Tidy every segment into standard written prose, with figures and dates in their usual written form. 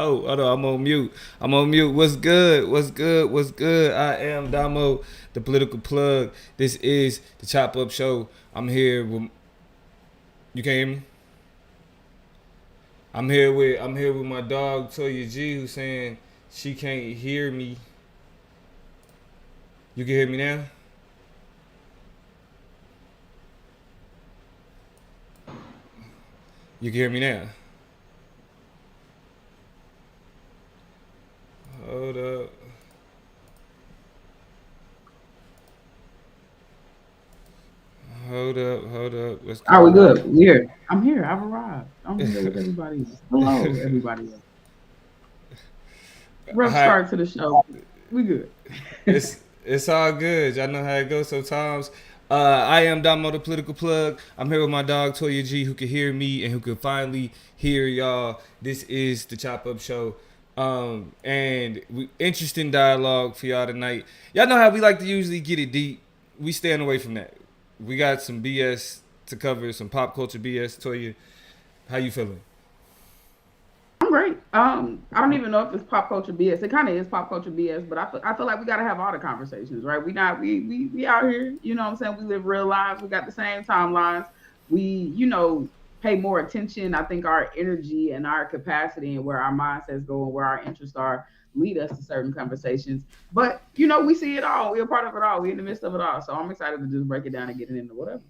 Oh, hold on, I'm on mute. I'm on mute. What's good? What's good? What's good? I am Damo, the political plug. This is the Chop Up Show. I'm here with. You can't hear me? I'm here with my dog Toya G, who's saying she can't hear me. You can hear me now? You can hear me now. Hold up. Hold up. What's Are we going good? on? We here. I'm here. I've arrived. I'm here with everybody. Hello, everybody. Rough Hi. start to the show. We good. It's all good. Y'all know how it goes sometimes. I am Damo the political plug. I'm here with my dog Toya G, who can hear me and who can finally hear y'all. This is the Chop Up Show. Interesting dialogue for y'all tonight. Y'all know how we like to usually get it deep. We staying away from that. We got some BS to cover, some pop culture BS. Toya, how you feeling? I'm great. I don't even know if it's pop culture BS. It kind of is pop culture BS, but I feel like we gotta have all the conversations, right? We out here. You know what I'm saying? We live real lives. We got the same timelines. We pay more attention. I think our energy and our capacity and where our mindsets go and where our interests are lead us to certain conversations. But we see it all. We're a part of it all. We're in the midst of it all. So I'm excited to just break it down and get it into whatever.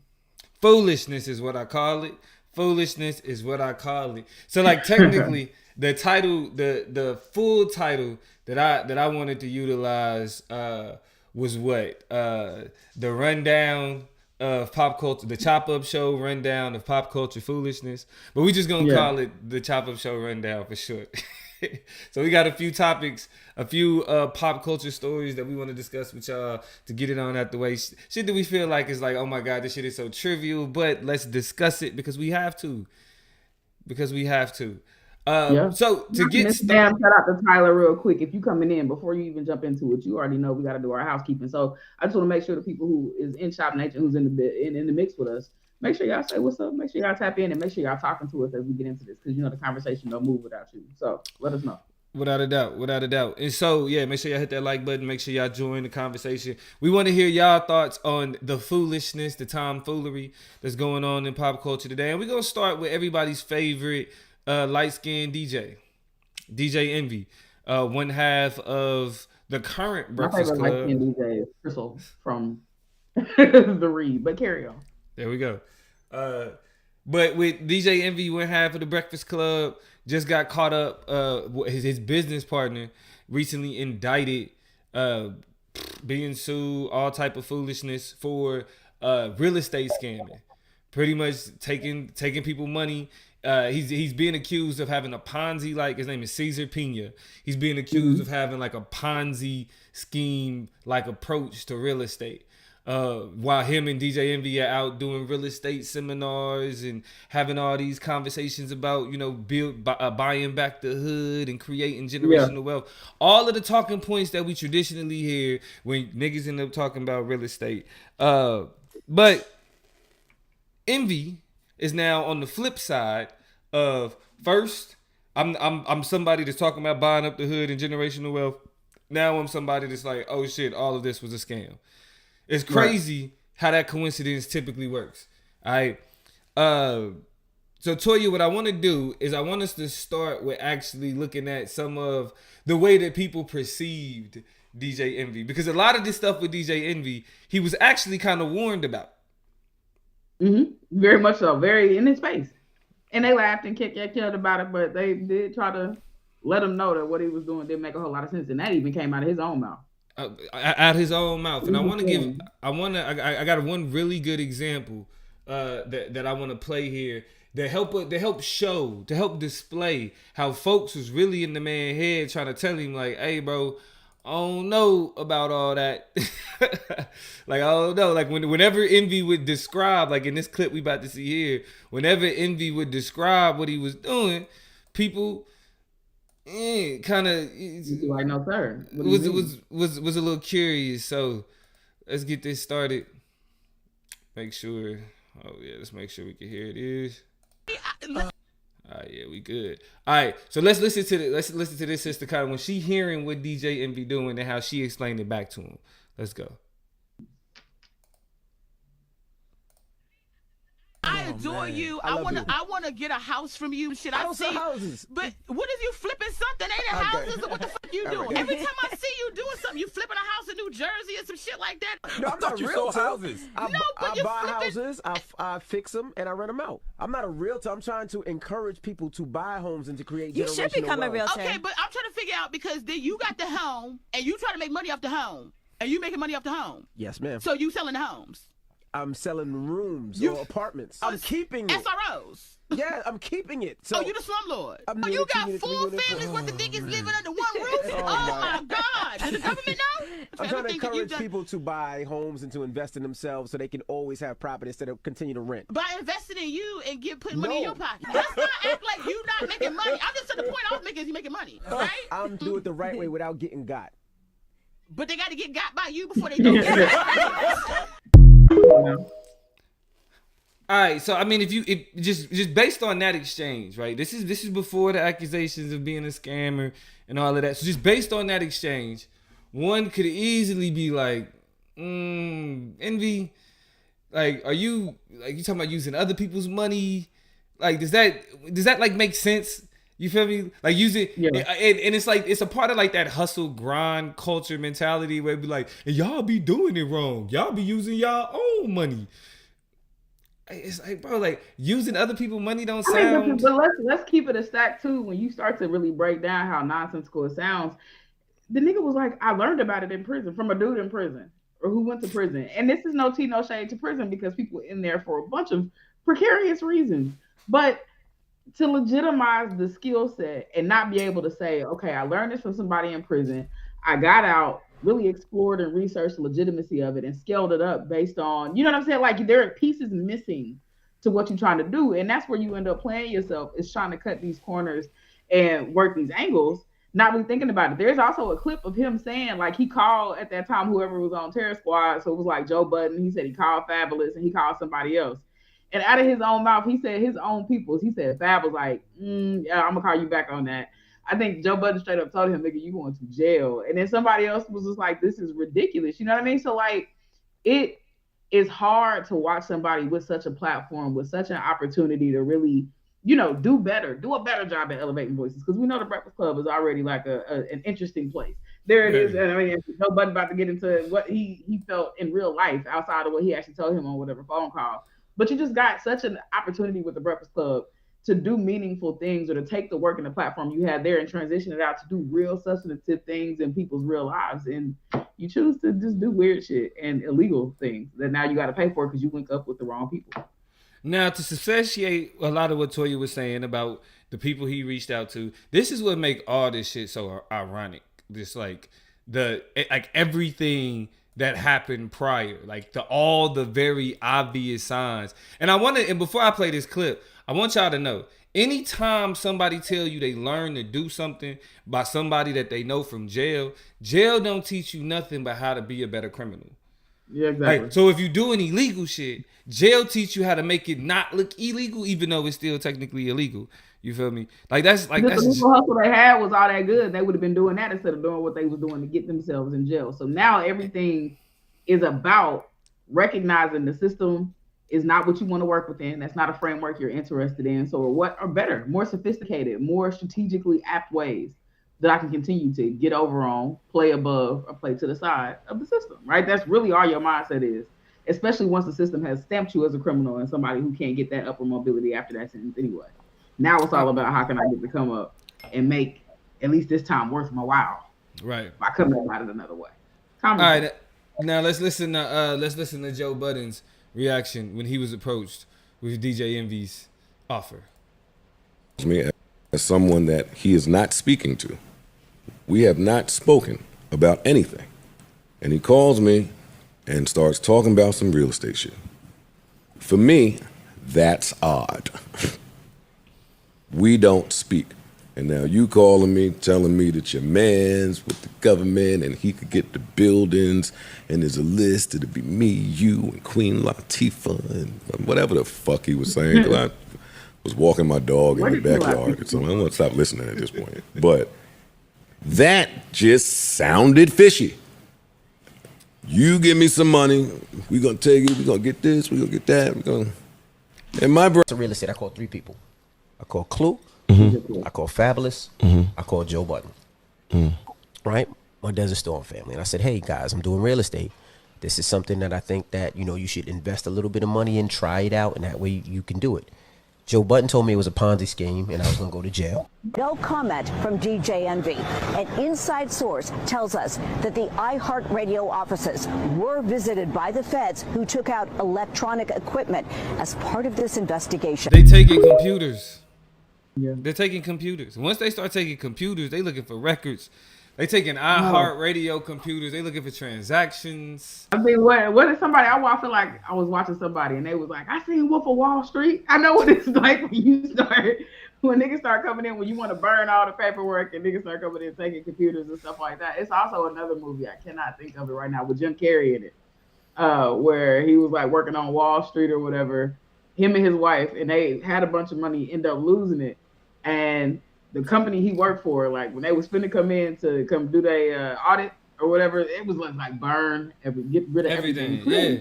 Foolishness is what I call it. Foolishness is what I call it. So like technically the title, the full title that I wanted to utilize was what? The rundown of pop culture, the Chop Up Show rundown of pop culture foolishness. But we just gonna Yeah. call it the Chop Up Show rundown for short. So we got a few topics, a few pop culture stories that we want to discuss with y'all to get it on out the way. Shit that we feel like is like, oh my god, this shit is so trivial, but let's discuss it because we have to. Because we have to. Yeah. So to get Miss started. Bam, shout out to Tyler real quick. If you coming in before you even jump into it, you already know we got to do our housekeeping. So I just want to make sure the people who is in Shop Nature, who's in the mix with us, make sure y'all say what's up. Make sure y'all tap in and make sure y'all talking to us as we get into this because the conversation don't move without you. So let us know. Without a doubt, without a doubt. And so, yeah, make sure y'all hit that like button. Make sure y'all join the conversation. We want to hear y'all thoughts on the foolishness, the tomfoolery that's going on in pop culture today. And we're going to start with everybody's favorite light-skinned DJ Envy, one half of the current My Breakfast favorite light Club. skinned DJ is Crystal from the Read, but carry on. There we go. Uh, but with DJ Envy, one half of the Breakfast Club, just got caught up. His business partner recently indicted, uh, being sued, all type of foolishness for real estate scamming. Pretty much taking people money. He's being accused of having a Ponzi, like his name is Cesar Pena. He's being accused Mm-hmm. of having like a Ponzi scheme like approach to real estate. While him and DJ Envy are out doing real estate seminars and having all these conversations about buying back the hood and creating Yeah. generational wealth, all of the talking points that we traditionally hear when niggas end up talking about real estate. But Envy is now on the flip side of first. I'm somebody that's talking about buying up the hood and generational wealth. Now I'm somebody that's like, oh shit, all of this was a scam. It's Right. crazy how that coincidence typically works. All right. Uh, so Toya, what I want to do is I want us to start with actually looking at some of the way that people perceived DJ Envy, because a lot of this stuff with DJ Envy, he was actually kind of warned about. Very much so. Very in his face. And they laughed and killed about it, but they did try to let him know that what he was doing didn't make a whole lot of sense, and that even came out of his own mouth. Out his own mouth. And I Even want to give, saying, I got one really good example that I want to play here to help display how folks was really in the man head trying to tell him like, hey, bro, I don't know about all that. Like I don't know. Like whenever Envy would describe, like in this clip we about to see here, whenever Envy would describe what he was doing, people kind of he's like, no, sir. What do you was mean? was a little curious. So let's get this started. Make sure. Oh yeah, let's make sure we can hear it is. All right, yeah, we good. All right, so let's listen to this sister kind of when she hearing what DJ Envy doing and how she explained it back to him. Let's go. I adore you. I wanna get a house from you. Shit, I don't see houses. But what if you flipping something? Ain't it houses? Or what the fuck you doing? Right. Every time I see you doing something, you flipping a house in New Jersey or some shit like that. No, I'm not a realtor. Houses. I buy houses, I fix them, and I rent them out. I'm not a realtor. I'm trying to encourage people to buy homes and to create generational wealth. You should become a realtor. Okay, but I'm trying to figure out because then you got the home and you try to make money off the home. And you making money off the home. Yes, ma'am. So you selling the homes. I'm selling rooms or apartments. I'm keeping it. SROs. Yeah, I'm keeping it. So you the slumlord. You got 4 families worth of niggas living under one roof? Oh my God. Does the government know? I'm trying to encourage people to buy homes and to invest in themselves so they can always have property instead of continue to rent. By investing in you and putting money in your pocket. Let's not act like you not making money. I'm just to the point I was making is you making money, right? I'm doing it the right way without getting got. But they got to get got by you before they do it. All right, so I mean, if just based on that exchange, right? This is before the accusations of being a scammer and all of that. So just based on that exchange, one could easily be like, Envy, like, are you talking about using other people's money? Like, does that like make sense? You feel me? Like using, and it's like it's a part of like that hustle grind culture mentality where it be like, y'all be doing it wrong. Y'all be using y'all own money. It's like, bro, like using other people's money don't sound. But let's keep it a stack too. When you start to really break down how nonsensical it sounds, the nigga was like, I learned about it in prison from a dude in prison or who went to prison. And this is no tea, no shade to prison because people in there for a bunch of precarious reasons. But to legitimize the skill set and not be able to say, okay, I learned this from somebody in prison. I got out, really explored and researched the legitimacy of it and scaled it up based on, you know what I'm saying? Like there are pieces missing to what you're trying to do. And that's where you end up playing yourself is trying to cut these corners and work these angles, not really thinking about it. There's also a clip of him saying like he called at that time, whoever was on Terror Squad. So it was like Joe Budden. He said he called Fabulous and he called somebody else. And out of his own mouth, he said his own peoples. He said Fab was like, yeah, I'm gonna call you back on that. I think Joe Budden straight up told him, nigga, you going to jail. And then somebody else was just like, this is ridiculous. You know what I mean? So like, it is hard to watch somebody with such a platform, with such an opportunity to really, you know, do a better job at elevating voices. Because we know the Breakfast Club is already like an interesting place. There it is. And I mean, Joe Budden about to get into what he felt in real life outside of what he actually told him on whatever phone call. But you just got such an opportunity with the Breakfast Club to do meaningful things or to take the work and the platform you had there and transition it out to do real substantive things in people's real lives. And you choose to just do weird shit and illegal things that now you got to pay for because you link up with the wrong people. Now, to substantiate a lot of what Toya was saying about the people he reached out to, this is what make all this shit so ironic. Just like everything that happened prior, like all the very obvious signs. And before I play this clip, I want y'all to know, anytime somebody tell you they learn to do something by somebody that they know from jail don't teach you nothing but how to be a better criminal. Yeah, exactly. Like, so if you doing illegal shit, jail teach you how to make it not look illegal, even though it's still technically illegal. You feel me? Like that's the legal hustle they had was all that good. They would have been doing that instead of doing what they was doing to get themselves in jail. So now everything is about recognizing the system is not what you want to work within. That's not a framework you're interested in. So what are better, more sophisticated, more strategically apt ways that I can continue to get over on, play above, or play to the side of the system, right? That's really all your mindset is, especially once the system has stamped you as a criminal and somebody who can't get that upper mobility after that sentence anyway. Now it's all about how can I get to come up and make at least this time worth my while, right? By coming about it another way. All right, now let's listen to Joe Budden's reaction when he was approached with DJ Envy's offer. Me as someone that he is not speaking to. We have not spoken about anything. And he calls me and starts talking about some real estate shit. For me, that's odd. We don't speak. And now you calling me, telling me that your man's with the government and he could get the buildings and there's a list, it'll be me, you, and Queen Latifah and whatever the fuck he was saying. was walking my dog Where in the did you backyard. So I'm going to stop listening at this point. But that just sounded fishy. You give me some money, we're going to take it, we're going to get this, we're going to get that. And my brother. To real estate, I call 3 people. I call Clue, Mm-hmm. I call Fabulous, I call Joe Budden. Right? My Desert Storm family. And I said, hey guys, I'm doing real estate. This is something that I think that, you should invest a little bit of money in, try it out, and that way you can do it. Joe Budden told me it was a Ponzi scheme and I was going to go to jail. No comment from DJ Envy. An inside source tells us that the iHeart Radio offices were visited by the feds who took out electronic equipment as part of this investigation. They taking computers. Yeah. They're taking computers. Once they start taking computers, they looking for records. They taking iHeart Radio computers. They looking for transactions. I mean, what is somebody? I feel like I was watching somebody and they was like, I seen Wolf of Wall Street. I know what it's like when niggas start coming in, when you want to burn all the paperwork and niggas start coming in taking computers and stuff like that. It's also another movie, I cannot think of it right now, with Jim Carrey in it, where he was like working on Wall Street or whatever, him and his wife, and they had a bunch of money, end up losing it. And the company he worked for, like when they was finna come in to come do their audit or whatever, it was like burn, get rid of everything. Yeah.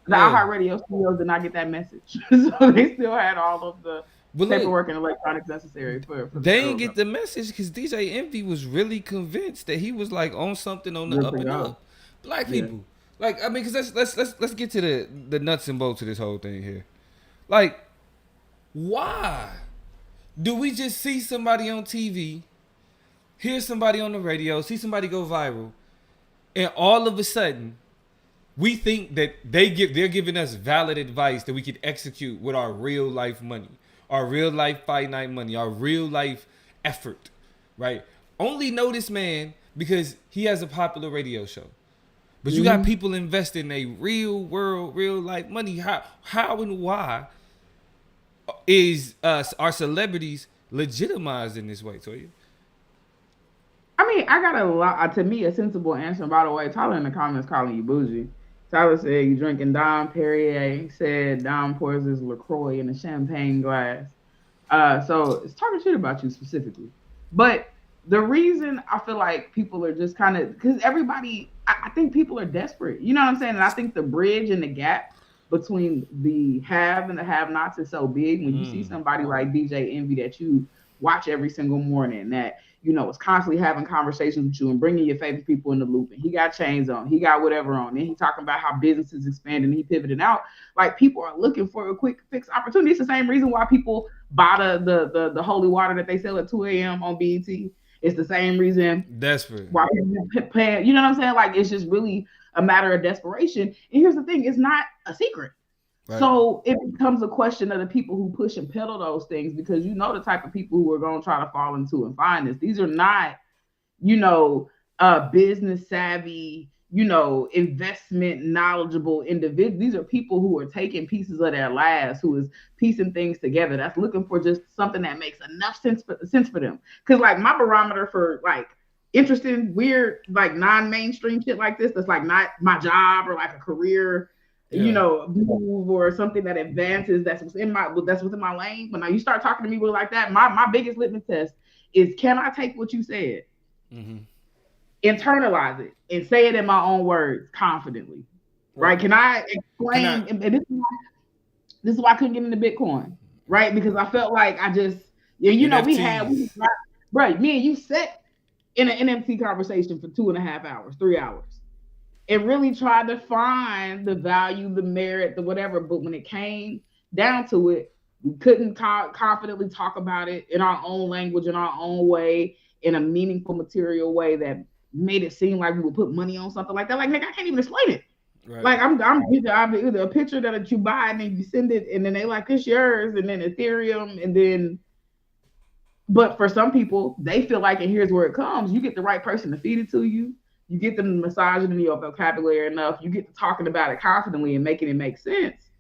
The iHeart Radio studios did not get that message, so they still had all of the paperwork and electronics necessary for they didn't get the message because DJ Envy was really convinced that he was like on something on the up and up. Black people, like, I mean, because let's get to the nuts and bolts of this whole thing here. Like, why do we just see somebody on TV, hear somebody on the radio, see somebody go viral, and all of a sudden we think that they're giving us valid advice that we could execute with our real life money, our real life finite money, our real life effort, right? Only know this man because he has a popular radio show. But you got people investing a real world, real life money. How and why is our celebrities legitimized in this way, Toya? I mean, I got to me, a sensible answer. By the way, Tyler in the comments calling you bougie. Tyler said you drinking Dom Perrier. He said Dom pours his LaCroix in a champagne glass. So it's talking shit about you specifically. But the reason I feel like people are just kind of, because everybody, I think people are desperate. You know what I'm saying? And I think the bridge and the gap between the have and the have-nots is so big. When you see somebody like DJ Envy that you watch every single morning, that is constantly having conversations with you and bringing your favorite people in the loop, and he got chains on, he got whatever on, and he talking about how business is expanding, he pivoting out. Like, people are looking for a quick fix opportunity. It's the same reason why people buy the holy water that they sell at 2 a.m. on BET. It's the same reason desperate why people paying. You know what I'm saying? Like, it's just really a matter of desperation. And here's the thing, it's not a secret. Right. So it becomes a question of the people who push and peddle those things, because the type of people who are going to try to fall into and find this. These are not, business savvy, investment knowledgeable individuals. These are people who are taking pieces of their lives, who is piecing things together, that's looking for just something that makes enough sense for them. Because like my barometer for like interesting, weird, like non-mainstream shit like this, that's like not my job or like a career, move or something that advances, that's within my lane. But now you start talking to me like that, my biggest litmus test is, can I take what you said, internalize it, and say it in my own words confidently, right? Can I explain? And this is why I couldn't get into Bitcoin, right? Because I felt like I just, we right, me and you sat in an NFT conversation for 2.5 hours, 3 hours. And really tried to find the value, the merit, the whatever. But when it came down to it, we couldn't confidently talk about it in our own language, in our own way, in a meaningful, material way that made it seem like we would put money on something like that. Like, nigga, I can't even explain it. Right. Like, I'm either a picture that you buy and then you send it, and then they like, it's yours, and then Ethereum, and then. But for some people, they feel like, and here's where it comes: you get the right person to feed it to you. You get them massaging in your vocabulary enough, you get to talking about it confidently and making it make sense.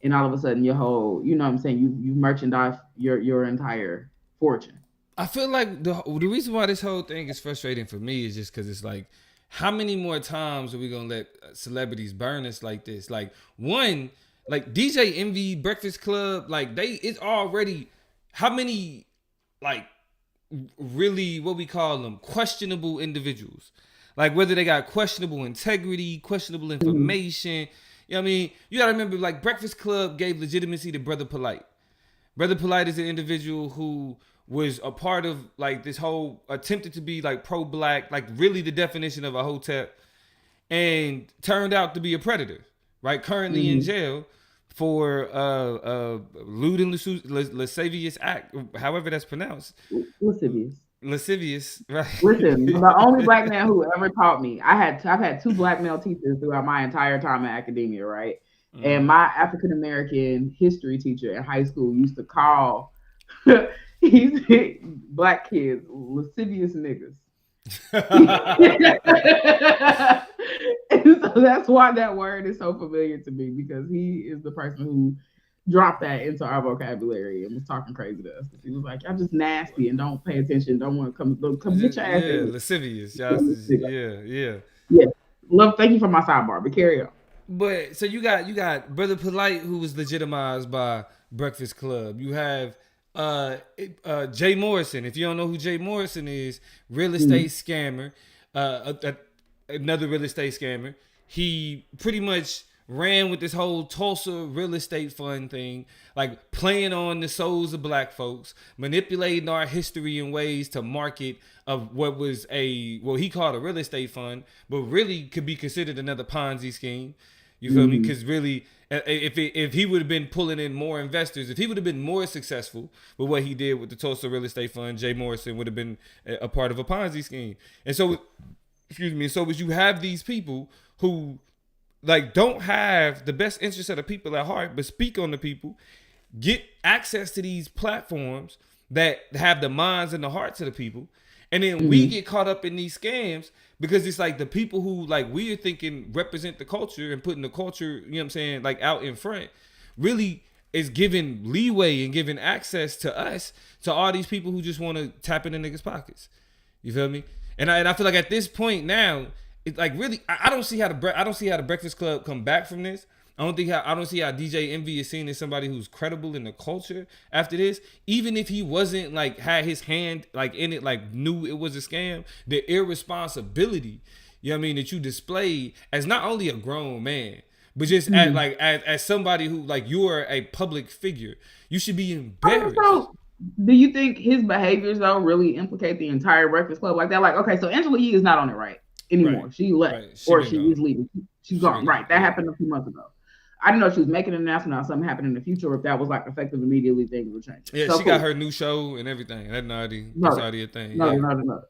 And all of a sudden your whole, you merchandise your entire fortune. I feel like the reason why this whole thing is frustrating for me is just because it's like, how many more times are we going to let celebrities burn us like this? Like, one, Like DJ Envy, Breakfast Club, like it's already how many like really what we call them questionable individuals. Like whether they got questionable integrity, questionable information. You know what I mean? You gotta remember, like Breakfast Club gave legitimacy to Brother Polite. Brother Polite is an individual who was a part of like this whole attempted to be like pro-black, like really the definition of a hotep, and turned out to be a predator. Right, currently in jail for lewd and lascivious act, however that's pronounced. Lascivious, right? Listen, the only black man who ever taught me, I've had 2 black male teachers throughout my entire time in academia, right? And my African American history teacher in high school used to call black kids lascivious niggas. And so that's why that word is so familiar to me, because he is the person who dropped that into our vocabulary and was talking crazy to us. He was like, "Y'all just nasty and don't pay attention. Don't want to come get your ass in." Lascivious. Yeah. Love. Thank you for my sidebar, but carry on. But so you got Brother Polite, who was legitimized by Breakfast Club. You have Jay Morrison. If you don't know who Jay Morrison is, real estate scammer, another real estate scammer. He pretty much ran with this whole Tulsa real estate fund thing, like playing on the souls of black folks, manipulating our history in ways to market of what was he called a real estate fund, but really could be considered another Ponzi scheme. You feel me? Because really, if he would have been pulling in more investors, if he would have been more successful with what he did with the Tulsa real estate fund, Jay Morrison would have been a part of a Ponzi scheme. And so, as you have these people who like don't have the best interests of the people at heart, but speak on the people, get access to these platforms that have the minds and the hearts of the people. And then we get caught up in these scams because it's like the people who like we are thinking represent the culture and putting the culture, you know what I'm saying, like out in front, really is giving leeway and giving access to us, to all these people who just want to tap into niggas' pockets. You feel me? And I feel like at this point now, it's like really, I don't see how the Breakfast Club come back from this. I don't see how DJ Envy is seen as somebody who's credible in the culture after this. Even if he wasn't like had his hand like in it, like knew it was a scam, the irresponsibility, you know what I mean, that you displayed as not only a grown man, but just as somebody who like you are a public figure, you should be embarrassed. Do you think his behaviors though really implicate the entire Breakfast Club like that? Like, okay, so Angela Yee is not on it right anymore. Right. She left, right. She is leaving. She's gone. Right. That happened a few months ago. I didn't know she was making an announcement on something happened in the future, or if that was like effective immediately things were changing. Yeah, so she got her new show and everything. That's already a thing. No.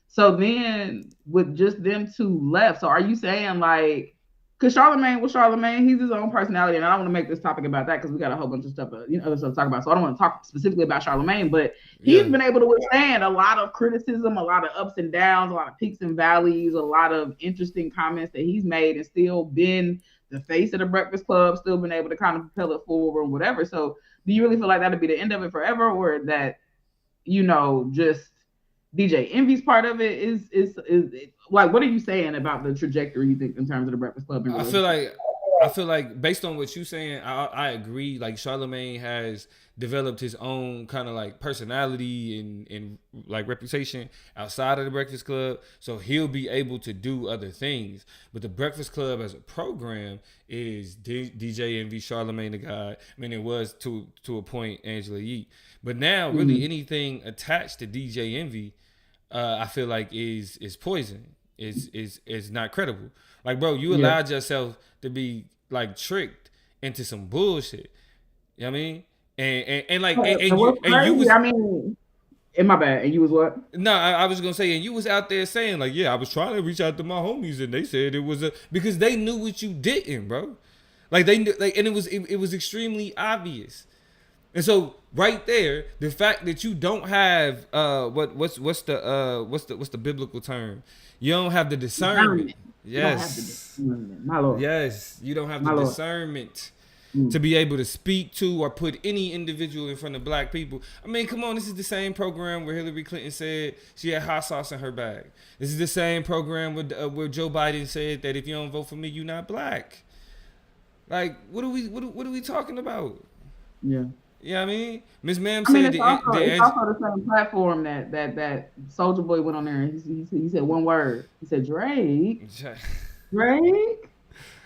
So then with just them 2 left, so are you saying like, because Charlamagne was Charlamagne, he's his own personality, and I don't want to make this topic about that because we got a whole bunch of stuff, other stuff to talk about. So I don't want to talk specifically about Charlamagne, but he's been able to withstand a lot of criticism, a lot of ups and downs, a lot of peaks and valleys, a lot of interesting comments that he's made, and still been the face of the Breakfast Club, still been able to kind of propel it forward or whatever. So do you really feel like that'd be the end of it forever, or that, just DJ Envy's part of it is like, what are you saying about the trajectory you think in terms of the Breakfast Club? I feel like based on what you're saying, I agree. Like Charlamagne has developed his own kind of like personality and like reputation outside of the Breakfast Club, so he'll be able to do other things. But the Breakfast Club as a program is DJ Envy, Charlamagne the God. I mean, it was to a point Angela Yee, but now really anything attached to DJ Envy, I feel like is poison. Is not credible. Like, bro, you allowed yourself to be like tricked into some bullshit. You know what I mean? And you was, I mean, in my bad. And you was what? No, I was gonna say, and you was out there saying like, yeah, I was trying to reach out to my homies, and they said it was because they knew what you didn't, bro. Like they knew, like, and it was extremely obvious. And so right there, the fact that you don't have what's the biblical term? You don't have the discernment. Yes. My Lord. Yes, you don't have the discernment to be able to speak to or put any individual in front of black people. I mean, come on, this is the same program where Hillary Clinton said she had hot sauce in her bag. This is the same program where Joe Biden said that if you don't vote for me, you're not black. Like, what are we talking about? Yeah. You know what I mean? Miss Ma'am I mean, said it's also the same platform that Soldier Boy went on there and he said one word. He said Drake. Drake.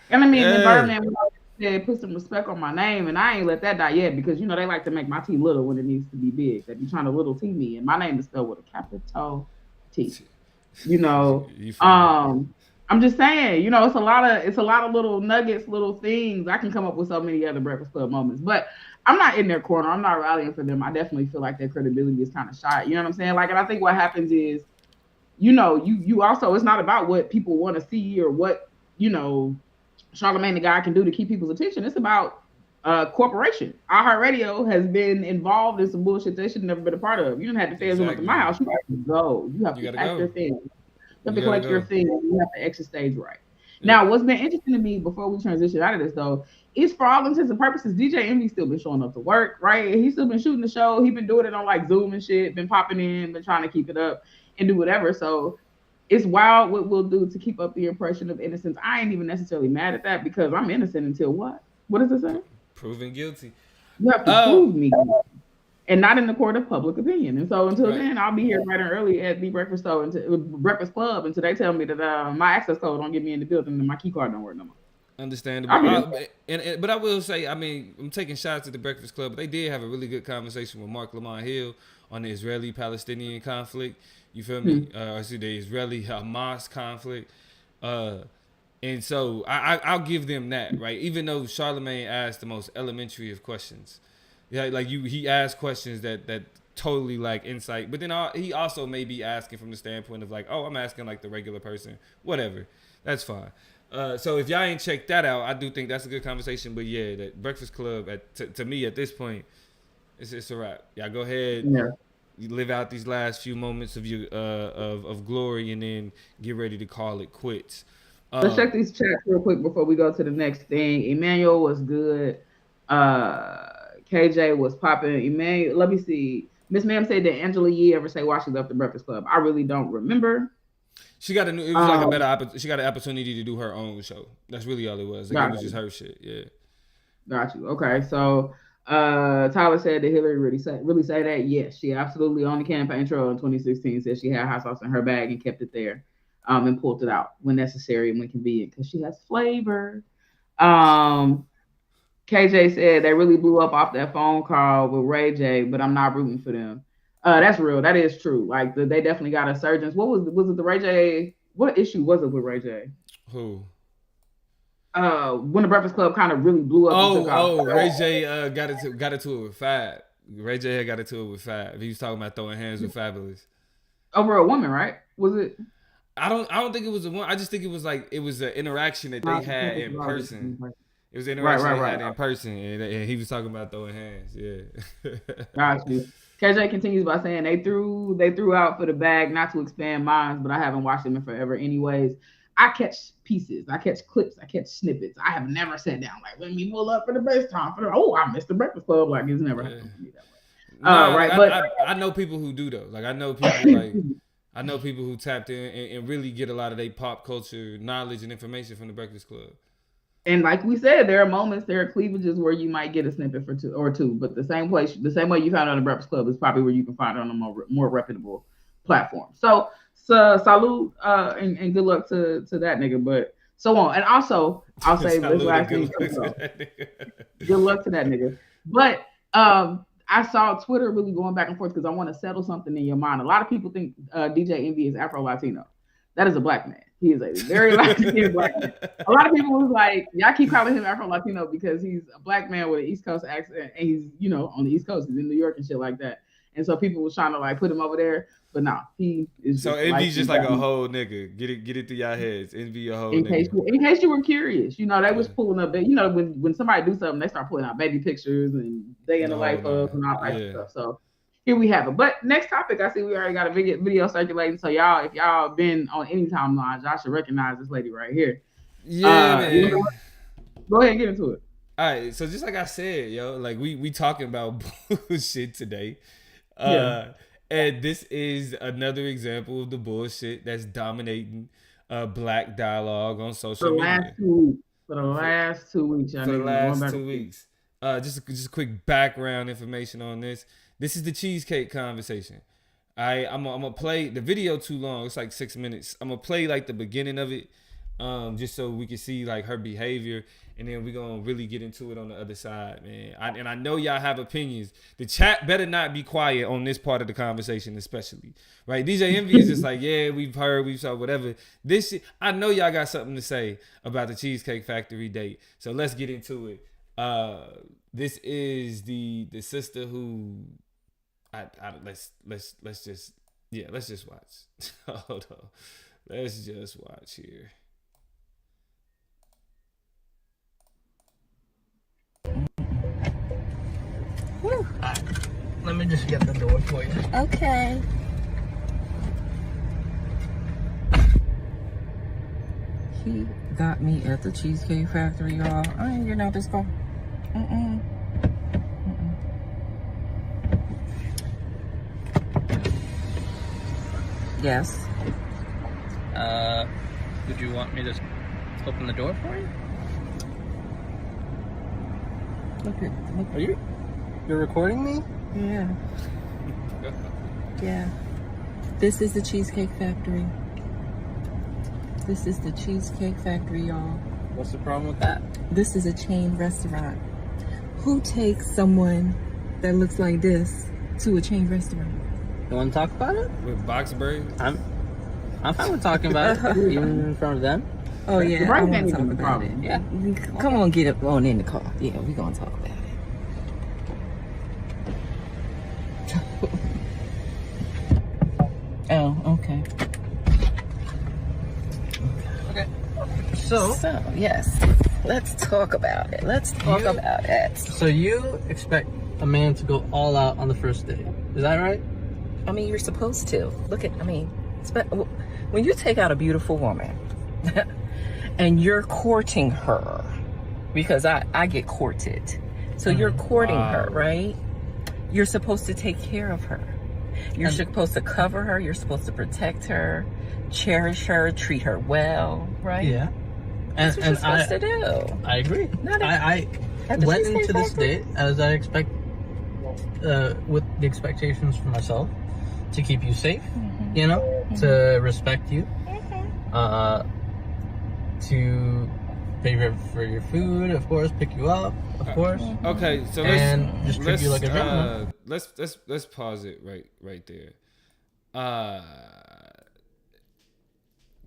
And I mean, the Birdman said put some respect on my name, and I ain't let that die yet because they like to make my T little when it needs to be big. They be trying to little T me, and my name is spelled with a capital T. I'm just saying, it's a lot of little nuggets, little things. I can come up with so many other Breakfast Club moments, but I'm not in their corner. I'm not rallying for them. I definitely feel like their credibility is kind of shot. You know what I'm saying? Like, and I think what happens is, you also, it's not about what people want to see or what, Charlamagne the guy can do to keep people's attention. It's about corporation. iHeart Radio has been involved in some bullshit they should have never been a part of. You don't have to fans up to my house. You have to go. You have to act their thing. You have to collect your thing. You have to exit stage right. Yeah. Now, what's been interesting to me before we transition out of this, though, is for all intents and purposes, DJ Envy's still been showing up to work, right? He's still been shooting the show. He's been doing it on like Zoom and shit, been popping in, been trying to keep it up and do whatever. So it's wild what we'll do to keep up the impression of innocence. I ain't even necessarily mad at that because I'm innocent until what? What does it say? Proven guilty. You have to prove me guilty. And not in the court of public opinion. And so until then, I'll be here bright and early at the Breakfast Club until they tell me that my access code don't get me in the building and my key card don't work no more. Understandable. But I will say, I mean, I'm taking shots at the Breakfast Club, but they did have a really good conversation with Mark Lamont Hill on the Israeli-Palestinian conflict. You feel me? The Israeli-Hamas conflict. And so I'll give them that, right? Even though Charlamagne asked the most elementary of questions. Yeah, like he asked questions that totally like insight, but then he also may be asking from the standpoint of like, oh, I'm asking like the regular person, whatever. That's fine. So if y'all ain't checked that out, I do think that's a good conversation. But yeah, that Breakfast Club to me at this point, it's a wrap. Y'all go ahead, you live out these last few moments of your of glory, and then get ready to call it quits. Let's check these chats real quick before we go to the next thing. Emmanuel was good. KJ was popping. Emmanuel, let me see. Miss Ma'am said, did Angela Yee ever say why she left the Breakfast Club? I really don't remember. She got it was like a better she got an opportunity to do her own show. That's really all it was. Like, it was just her shit. Yeah. Got you. Okay. So Tyler said, did Hillary really say that? Yes, she absolutely on the campaign trail in 2016 said she had hot sauce in her bag and kept it there and pulled it out when necessary and when convenient because she has flavor. KJ said they really blew up off that phone call with Ray J, but I'm not rooting for them. That's real. That is true. Like they definitely got insurgents. What was it the Ray J? What issue was it with Ray J? Who? When the Breakfast Club kind of really blew up. Ray J got into it with Fab. Ray J had got into it with Fab. He was talking about throwing hands with Fabulous. Over a woman, right? Was it? I don't think it was a woman. I just think it was like it was an interaction that they had in person. It was an interaction they had in person, and he was talking about throwing hands. Yeah. Got you. KJ continues by saying they threw out for the bag, not to expand minds, but I haven't watched them in forever anyways. I catch pieces, I catch clips, I catch snippets. I have never sat down like, let me pull up for the best time I missed the Breakfast Club. Like it's never happened to me that way. But I know people who do though. Like I know people who tapped in and really get a lot of their pop culture knowledge and information from the Breakfast Club. And like we said, there are moments, there are cleavages where you might get a snippet for two, but the same way you found it on the Breakfast Club is probably where you can find it on a more reputable platform. So salute and good luck to that nigga, but so on. And also, I'll say this last thing. Good luck to that nigga. But I saw Twitter really going back and forth because I want to settle something in your mind. A lot of people think DJ Envy is Afro-Latino. That is a black man. He is a very light-skinned black man. A lot of people was like, y'all keep calling him Afro-Latino because he's a black man with an East Coast accent and he's, on the East Coast. He's in New York and shit like that. And so people was trying to like put him over there, but nah, he is. So Envy's just like a whole nigga. Get it through y'all heads. Envy a whole nigga. In case you were curious, they was pulling up. When somebody do something, they start pulling out baby pictures and day in the life of and all that stuff. So here we have it. But next topic, I see we already got a video circulating. So y'all, if y'all been on any timelines, y'all should recognize this lady right here. Yeah, man. Go ahead and get into it. All right. So just like I said, like we talking about bullshit today. And this is another example of the bullshit that's dominating black dialogue on social media. For the last 2 weeks, for the last 2 weeks. Just quick background information on this. This is the cheesecake conversation. I'm gonna play the video too long. It's like 6 minutes. I'm gonna play like the beginning of it, just so we can see like her behavior, and then we're gonna really get into it on the other side, man. I know y'all have opinions. The chat better not be quiet on this part of the conversation, especially, right? DJ Envy is just like, yeah, we've heard, we've saw, whatever. This shit, I know y'all got something to say about the Cheesecake Factory date, so let's get into it. This is the sister who, let's just watch. Hold on, let's just watch here. Let me just get the door for you. Okay. He got me at the Cheesecake Factory, y'all. I ain't getting out this car. Yes. Would you want me to open the door for you? Look. Are you're recording me? Yeah. Yeah. This is the Cheesecake Factory. This is the Cheesecake Factory, y'all. What's the problem with that? This is a chain restaurant. Who takes someone that looks like this to a chain restaurant? You want to talk about it? With box braids? I'm fine with talking about it, even in front of them. Oh yeah, The I right want man to is talk the about problem. it. Yeah, come on, get up on in the car. Yeah, we gonna talk about it. Oh, okay. Okay. So Yes, let's talk about it. Let's talk about it. So you expect a man to go all out on the first date? Is that right? I mean, you're supposed to. When you take out a beautiful woman and you're courting her, because I get courted. So you're courting her, right? You're supposed to take care of her. You're supposed to cover her. You're supposed to protect her, cherish her, treat her well, right? Yeah. That's what you're supposed to do. I agree. I At the went Cheesecake into this Factory? date as I expect, with the expectations for myself, to keep you safe, to respect you, to pay for your food, of course, pick you up, of course. Okay, so and just treat you like a gentleman. Let's pause it right there.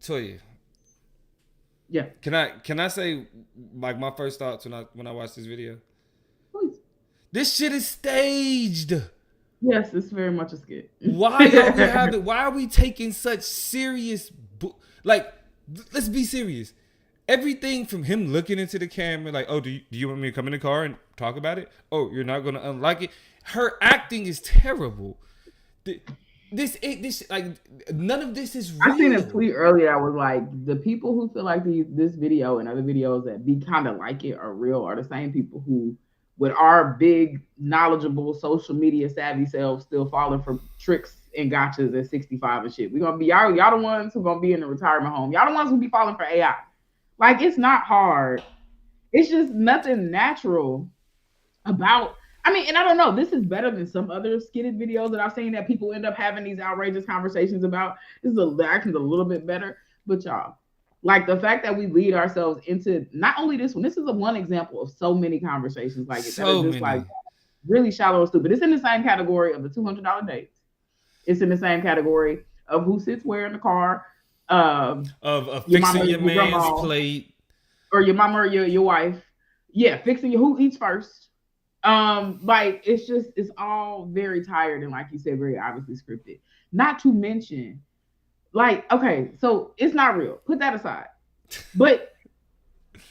Toya. Yeah. Can I say like my first thoughts when I watched this video? Please. This shit is staged. Yes, it's very much a skit. Why are we taking such serious let's be serious. Everything from him looking into the camera like, oh, do you want me to come in the car and talk about it? Oh, you're not gonna unlike it. Her acting is terrible. This like none of this is real. I seen a tweet earlier. I was like, the people who feel like this video and other videos that be kind of like it are real are the same people who, with our big, knowledgeable, social media savvy selves, still falling for tricks and gotchas at 65 and shit. We gonna be y'all the ones who gonna be in the retirement home. Y'all the ones who be falling for AI. Like, it's not hard. It's just nothing natural about. I mean, and I don't know. This is better than some other skitted videos that I've seen that people end up having these outrageous conversations about. This is actually a little bit better. But y'all, like the fact that we lead ourselves into not only this one. This is one example of so many conversations like it that are just like really shallow and stupid. It's in the same category of the $200 dates. It's in the same category of who sits where in the car. Of fixing your man's plate, or your mama or your wife. Yeah, fixing who eats first. Like it's all very tired and, like you said, very obviously scripted. Not to mention, like, okay, so it's not real. Put that aside. But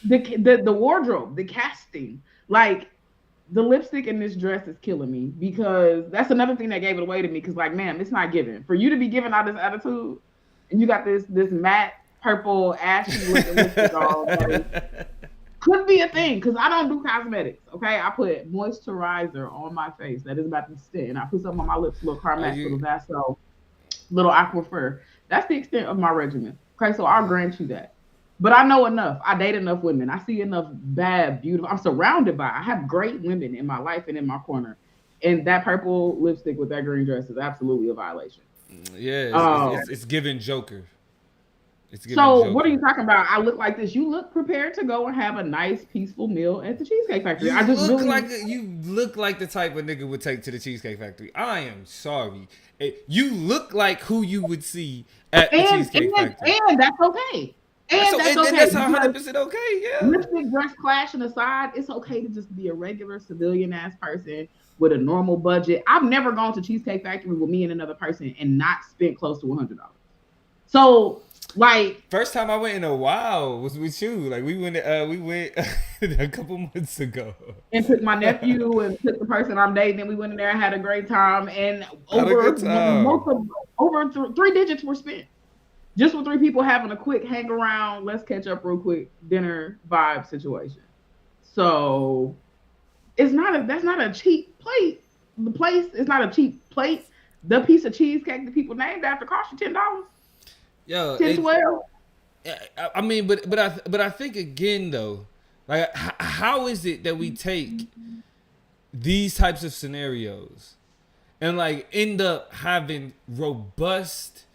the wardrobe, the casting, like the lipstick in this dress is killing me, because that's another thing that gave it away to me. Because, like, man, it's not given for you to be giving out this attitude, and you got this matte purple ashy looking lipstick on. Could be a thing, because I don't do cosmetics. Okay, I put moisturizer on my face. That is about the extent. And I put something on my lips, little Carmex, little Vaseline, little Aquaphor. That's the extent of my regimen. Okay, so I'll grant you that. But I know enough. I date enough women. I see enough bad, beautiful. I'm surrounded by. I have great women in my life and in my corner. And that purple lipstick with that green dress is absolutely a violation. Yeah, it's giving Joker. What are you talking about? I look like this. You look prepared to go and have a nice, peaceful meal at the Cheesecake Factory. You look like the type of nigga would take to the Cheesecake Factory. I am sorry. You look like who you would see at the Cheesecake Factory. And that's okay. That's okay. That's 100% okay, yeah. Lipstick, dress, clashing aside, it's okay to just be a regular civilian-ass person with a normal budget. I've never gone to Cheesecake Factory with me and another person and not spent close to $100. So, like, first time I went in a while was with you. Like we went a couple months ago. And took my nephew and took the person I'm dating, and we went in there and had a great time. And over 3 digits were spent. Just with 3 people having a quick hang around, let's catch up real quick dinner vibe situation. So that's not a cheap plate. The place is not a cheap plate. The piece of cheesecake that people named after cost you $10. Yo, 10, 12. I mean, but I think again though, like how is it that we take these types of scenarios and like end up having robust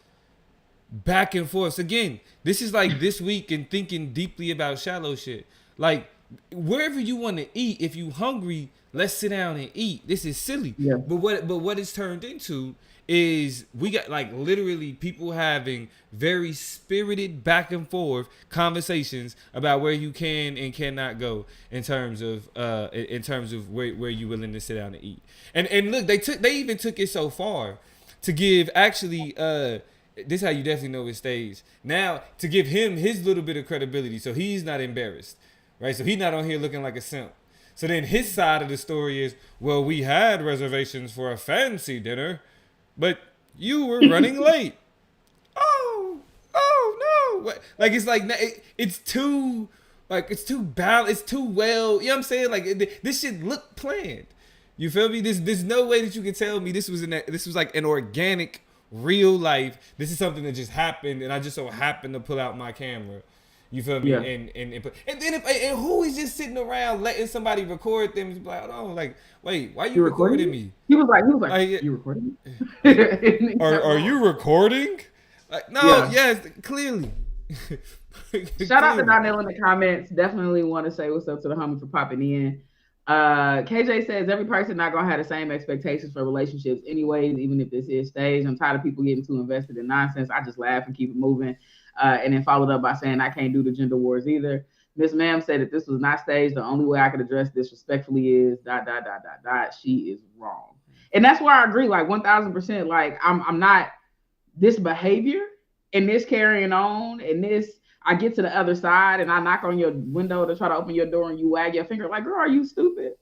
back and forth? Again, this is like this week and thinking deeply about shallow shit. Like wherever you want to eat, if you hungry, let's sit down and eat. This is silly. Yeah. But what it's turned into is we got like literally people having very spirited back and forth conversations about where you can and cannot go in terms of where you willing to sit down and eat. And look, they even took it so far to give actually this is how you definitely know it's staged. Now to give him his little bit of credibility so he's not embarrassed. Right? So he's not on here looking like a simp. So then his side of the story is, well, we had reservations for a fancy dinner, but you were running late. Oh no! Like it's too balanced. It's too well. You know what I'm saying? Like this shit look planned. You feel me? There's no way that you can tell me this was like an organic, real life. This is something that just happened, and I just so happened to pull out my camera. You feel me? Yeah. And then who is just sitting around letting somebody record them? He's like, oh, like, wait, why you recording me? He was like, you recording me? Are you recording? Like, no, Yeah. yes, clearly. Shout out to Donnell in the comments. Definitely want to say what's up to the homie for popping in. KJ says every person not gonna have the same expectations for relationships anyways, even if this is staged. I'm tired of people getting too invested in nonsense. I just laugh and keep it moving. And then followed up by saying I can't do the gender wars either. Miss Ma'am said that this was not staged. The only way I could address this respectfully is ... She is wrong. And that's where I agree, like 1000%. Like I'm not this behavior and this carrying on and this. I get to the other side and I knock on your window to try to open your door and you wag your finger like, girl, are you stupid?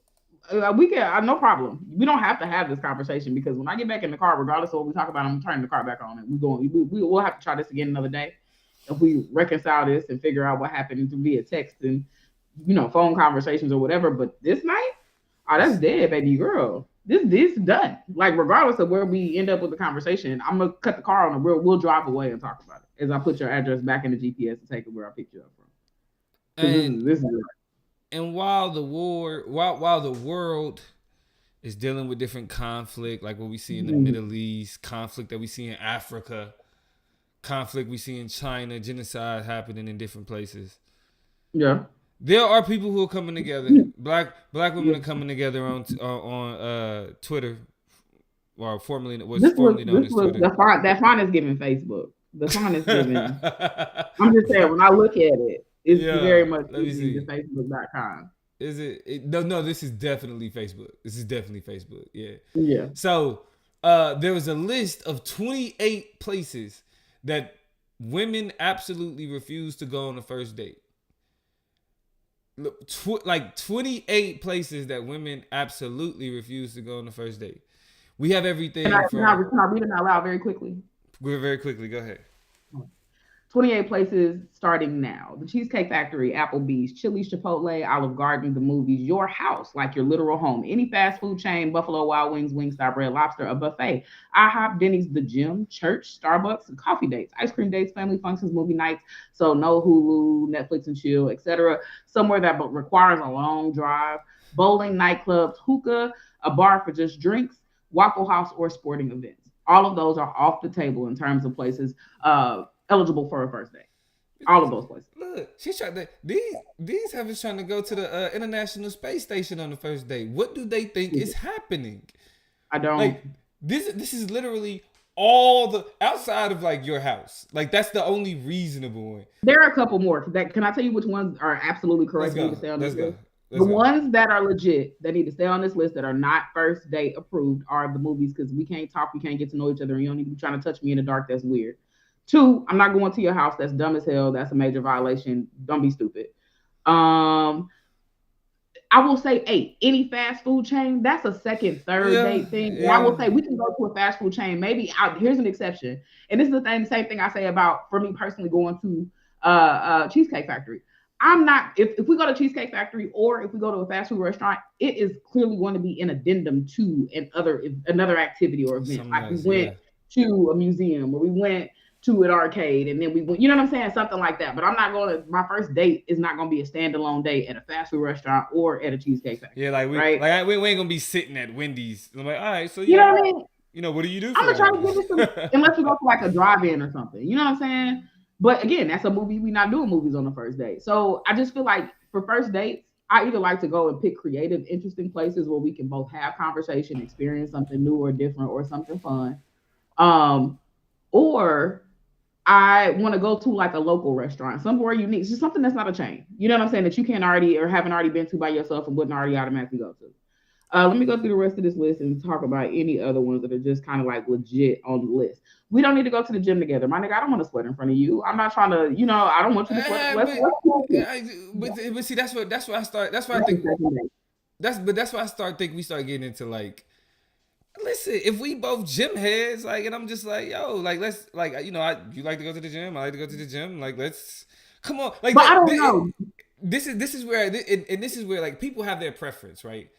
We can, no problem. We don't have to have this conversation because when I get back in the car, regardless of what we talk about, I'm turning the car back on and we'll have to try this again another day. If we reconcile this and figure out what happened via text and, phone conversations or whatever. But this night, that's dead, baby girl. This done. Like, regardless of where we end up with the conversation, I'm going to cut the car on and we'll drive away and talk about it as I put your address back in the GPS and take it where I picked you up from. And while the world is dealing with different conflict, like what we see in the Middle East, conflict that we see in Africa, conflict we see in China, genocide happening in different places. Yeah. There are people who are coming together. Black women are coming together on Twitter, or formerly known as Twitter. That font is giving Facebook. The font is giving. I'm just saying, when I look at it, it's very much Facebook.com. Is it? No, this is definitely Facebook. This is definitely Facebook. Yeah. Yeah. So there was a list of 28 places that women absolutely refuse to go on the first date. Like 28 places that women absolutely refuse to go on the first date. We have everything. Can I read them out loud very quickly? Very quickly. Go ahead. 28 places starting now. The Cheesecake Factory, Applebee's, Chili's, Chipotle, Olive Garden, the movies, your house, like your literal home, any fast food chain, Buffalo Wild Wings, Wingstop, Red Lobster, a buffet, IHOP, Denny's, the gym, church, Starbucks, coffee dates, ice cream dates, family functions, movie nights, so no Hulu, Netflix and chill, etc. Somewhere that requires a long drive, bowling, nightclubs, hookah, a bar for just drinks, Waffle House, or sporting events. All of those are off the table in terms of places eligible for a first date. All of those places. Look, she's trying to. These heifers trying to go to the International Space Station on the first date. What do they think is happening? I don't. Like this is literally all the outside of like your house. Like that's the only reasonable one. There are a couple more. Can I tell you which ones are absolutely correct? Let's Stay on Let's this go. list? The ones that are legit, that need to stay on this list, that are not first date approved, are the movies, because we can't talk, we can't get to know each other, and you don't need to be trying to touch me in the dark. That's weird. 2, I'm not going to your house. That's dumb as hell. That's a major violation. Don't be stupid. I will say 8. Any fast food chain, that's a second, third date thing. Yeah. I will say we can go to a fast food chain. Maybe here's an exception, and this is the same thing I say about, for me personally, going to Cheesecake Factory. I'm not, if we go to Cheesecake Factory or if we go to a fast food restaurant, it is clearly going to be an addendum to another activity or event. Like we went to a museum, or we went to an arcade, and then we went, you know what I'm saying? Something like that. But I'm not going to, my first date is not going to be a standalone date at a fast food restaurant or at a Cheesecake Factory. Yeah, like we ain't going to be sitting at Wendy's. I'm like, all right, so you know what I mean? You know, what do you do? I'm going to try to give it some, unless we go to like a drive-in or something. You know what I'm saying? But again, that's a movie. We're not doing movies on the first date. So I just feel like for first dates, I either like to go and pick creative, interesting places where we can both have conversation, experience something new or different or something fun. Or I want to go to like a local restaurant, somewhere unique. It's just something that's not a chain. You know what I'm saying? That you can't already or haven't already been to by yourself and wouldn't already automatically go to. Let me go through the rest of this list and talk about any other ones that are just kind of like legit on the list. We don't need to go to the gym together. My nigga, I don't want to sweat in front of you. I'm not trying to, I don't want you to sweat. But see, that's where I start. That's why I think that's why I start thinking we start getting into like, listen, if we both gym heads, like, and I'm just like, yo, like, let's, like, you like to go to the gym. I like to go to the gym. Like, let's, come on. Like, but I don't know. This is where, and this is where like people have their preference, right?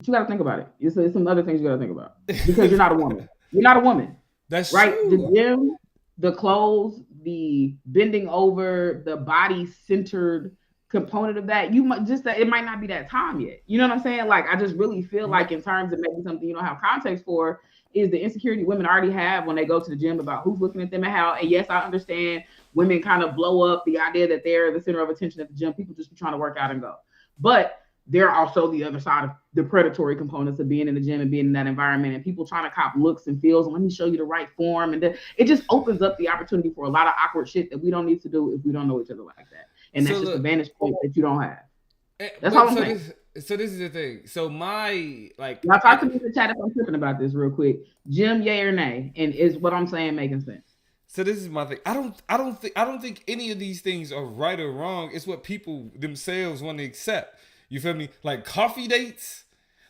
You got to think about it. It's some other things you got to think about, because you're not a woman. You're not a woman. That's right. True. The gym, the clothes, the bending over, the body centered component of that, you might just, it might not be that time yet. You know what I'm saying? Like, I just really feel like in terms of maybe something you don't have context for is the insecurity women already have when they go to the gym about who's looking at them and how. And yes, I understand women kind of blow up the idea that they're the center of attention at the gym. People just be trying to work out and go. But there are also the other side of the predatory components of being in the gym and being in that environment, and people trying to cop looks and feels. And let me show you the right form. And it just opens up the opportunity for a lot of awkward shit that we don't need to do if we don't know each other like that. And that's just a vantage point that you don't have. That's all I'm saying. So this is the thing. So my, like, now talk to me in the chat if I'm tripping about this real quick. Gym, yay or nay? And is what I'm saying making sense? So this is my thing. I don't think any of these things are right or wrong. It's what people themselves want to accept. You feel me? Like coffee dates.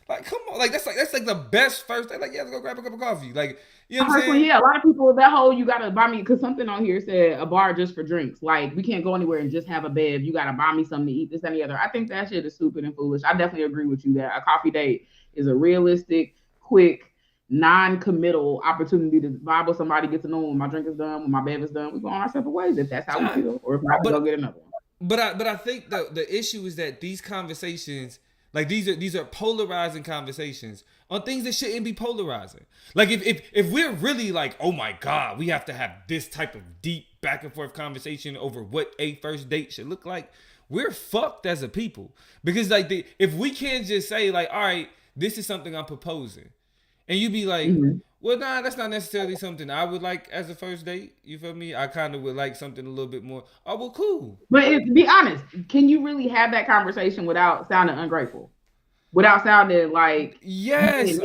Like, come on. Like, that's like the best first date. Like, yeah, let's go grab a cup of coffee. Like, you know what I'm saying? Yeah, a lot of people, that whole, you got to buy me, because something on here said a bar just for drinks. Like, we can't go anywhere and just have a bed. You got to buy me something to eat, this and the other. I think that shit is stupid and foolish. I definitely agree with you that a coffee date is a realistic, quick, non-committal opportunity to vibe with somebody, get to know when my drink is done, when my bed is done. We go on our separate ways if that's how we feel, or if not, go get another one. But I think the issue is that these conversations, like these are polarizing conversations on things that shouldn't be polarizing. Like if we're really like, oh my God, we have to have this type of deep back and forth conversation over what a first date should look like, we're fucked as a people. Because like if we can't just say like, all right, this is something I'm proposing, and you be like, well, nah, that's not necessarily something I would like as a first date. You feel me? I kind of would like something a little bit more. Oh, well, cool. But be honest, can you really have that conversation without sounding ungrateful? Without sounding like yes,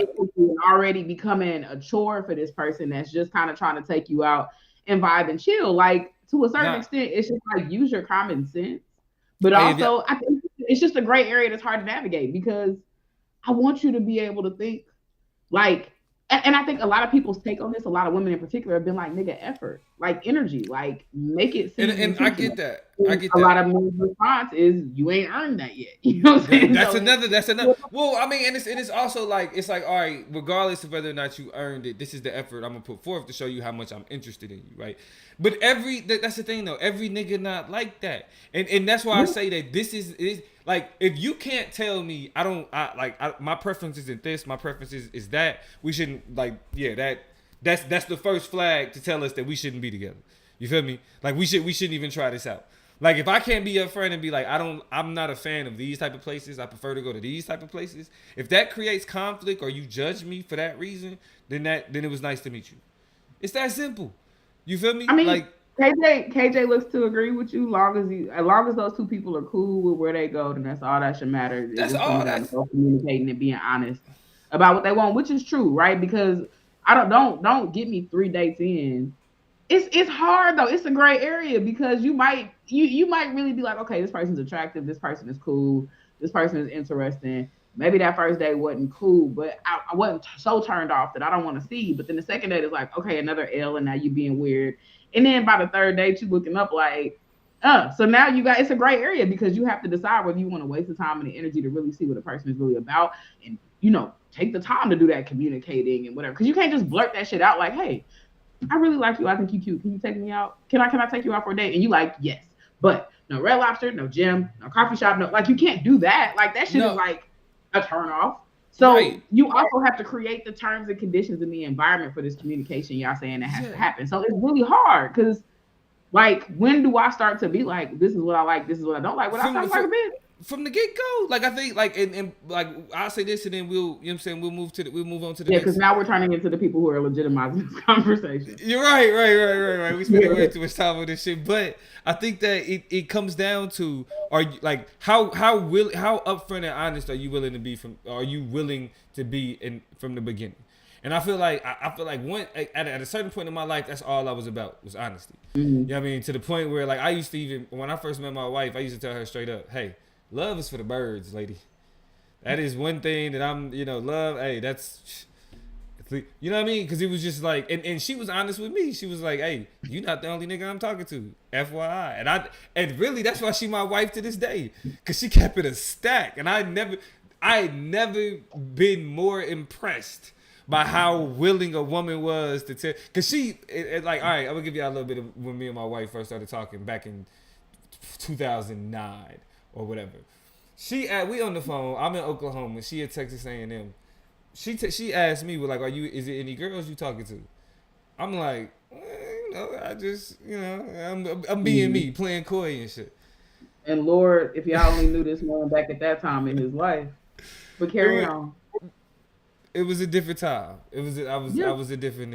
already becoming a chore for this person that's just kind of trying to take you out and vibe and chill. Like, to a certain extent, it's just like, use your common sense. But also, I think it's just a gray area that's hard to navigate, because I want you to be able to think like, And I think a lot of people's take on this, a lot of women in particular, have been like, nigga, effort, like energy, like make it seem. And I get that. I get a that. lot of men's response is, you ain't earned that yet. You know what I'm saying? That's another. Well, I mean, and it's also like, it's like, all right, regardless of whether or not you earned it, this is the effort I'm gonna put forth to show you how much I'm interested in you, right? But that's the thing though. Every nigga not like that, and that's why I say that this is like, if you can't tell me my preference isn't this, my preference is that, we shouldn't, like, that's the first flag to tell us that we shouldn't be together. You feel me? Like, we shouldn't even try this out. Like, if I can't be your friend and be like, I'm not a fan of these type of places, I prefer to go to these type of places. If that creates conflict or you judge me for that reason, then it was nice to meet you. It's that simple. You feel me? I mean, like, KJ looks to agree with you. As long as those two people are cool with where they go, then that's all that should matter. That's all. That's communicating and being honest about what they want, which is true, right? Because don't get me 3 dates in. It's hard though. It's a gray area, because you might really be like, okay, this person's attractive, this person is cool, this person is interesting. Maybe that first date wasn't cool, but I wasn't so turned off that I don't want to see. But then the second date is like, okay, another L, and now you being weird. And then by the third date, you looking up like, so now it's a gray area, because you have to decide whether you want to waste the time and the energy to really see what a person is really about, and take the time to do that communicating and whatever. Because you can't just blurt that shit out like, hey, I really like you, I think you cute, can you take me out? Can I take you out for a date? And you like, yes, but no Red Lobster, no gym, no coffee shop, no, like, you can't do that. Like, that shit is like a turn off. So you also have to create the terms and conditions in the environment for this communication y'all saying that has to happen. So it's really hard, because, like, when do I start to be like, this is what I like, this is what I don't like, when I start like a bitch? From the get-go. Like, I think, like, and like, I'll say this, and then we'll, you know what I'm saying, we'll move on to the next. Because now we're turning into the people who are legitimizing this conversation. You're right. We spend way too much time on this shit. But I think that it comes down to, are you, like, how upfront and honest are you willing to be from the beginning? And I feel like one at a certain point in my life, that's all I was about, was honesty. Mm-hmm. You know what I mean? To the point where, like, I used to, even when I first met my wife, I used to tell her straight up, hey, love is for the birds, lady. That is one thing that I'm, love, hey, that's, you know what I mean? Because it was just like, and she was honest with me. She was like, hey, you not the only nigga I'm talking to, FYI. And really, that's why she my wife to this day, because she kept it a stack. And I had never been more impressed by how willing a woman was to tell. Because like, all right, I'm going to give you a little bit of when me and my wife first started talking back in 2009 or whatever. We on the phone. I'm in Oklahoma. She at Texas A&M. She asked me, well, like, is it any girls you talking to? I'm like, I just, I'm being me, playing coy and shit. And Lord, if y'all only knew this man back at that time in his life. But carry on. It was a different time. I was a different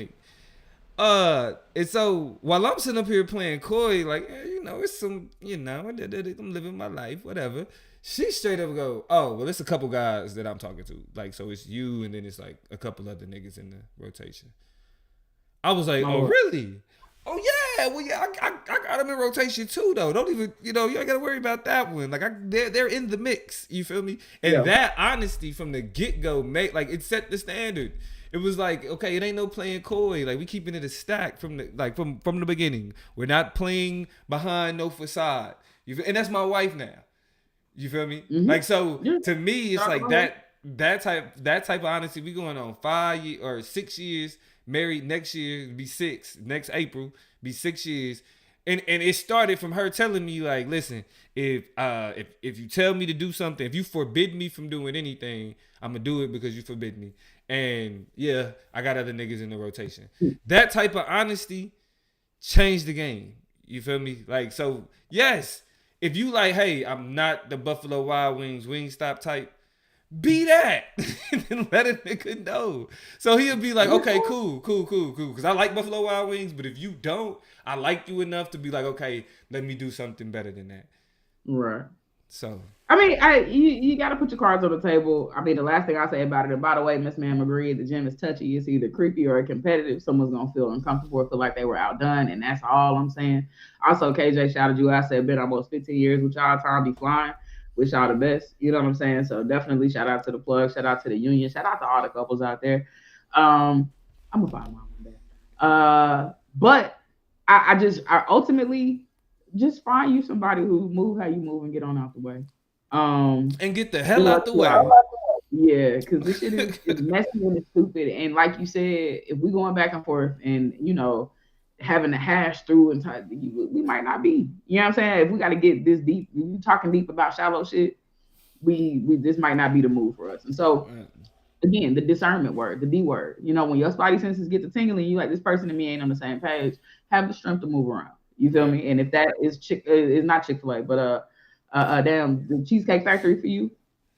nigga. And so while I'm sitting up here playing coy, like, it's some, I'm living my life, whatever. She straight up go, oh, well, it's a couple guys that I'm talking to. Like, so it's you, and then it's like a couple other niggas in the rotation. I was like, oh, really? Oh, yeah. Well, yeah, I got them in rotation too, though. Don't even, you ain't got to worry about that one. Like, they're in the mix. You feel me? And that honesty from the get-go, it set the standard. It was like, okay, it ain't no playing coy. Like, we keeping it a stack from the beginning. We're not playing behind no facade. And that's my wife now. You feel me? Mm-hmm. Like, so to me, it's like that type of honesty. We going on 5 years or 6 years. Married next year, be 6. Next April, be 6 years. And it started from her telling me, like, listen, if you tell me to do something, if you forbid me from doing anything, I'm gonna do it because you forbid me. And yeah, I got other niggas in the rotation. That type of honesty changed the game. You feel me? Like, so yes, if you like, hey, I'm not the Buffalo Wild Wings Wingstop type, be that. And let a nigga know. So he'll be like, okay, cool. Because I like Buffalo Wild Wings, but if you don't, I like you enough to be like, okay, let me do something better than that. Right. So I mean, you got to put your cards on the table. I mean, the last thing I say about it, and by the way, Miss Ma'am agreed, the gym is touchy. It's either creepy or competitive. Someone's going to feel uncomfortable or feel like they were outdone, and that's all I'm saying. Also, KJ shouted you out, said, been almost 15 years with y'all, time be flying. Wish y'all the best. You know what I'm saying? So definitely shout out to the plug. Shout out to the union. Shout out to all the couples out there. I'm gonna find mine one day. But I ultimately just find you somebody who move how you move and get on out the way. And get the hell out the way. Yeah, because this shit is messy and it's stupid. And like you said, if we going back and forth and having to hash through and we might not be. You know what I'm saying? If we got to get this deep, you talking deep about shallow shit, we this might not be the move for us. And so again, the discernment word, the D word. When your spidey senses get to tingling, you like, this person and me ain't on the same page. Have the strength to move around. You feel me? And if that is not Chick-fil-A, but damn, the Cheesecake Factory for you,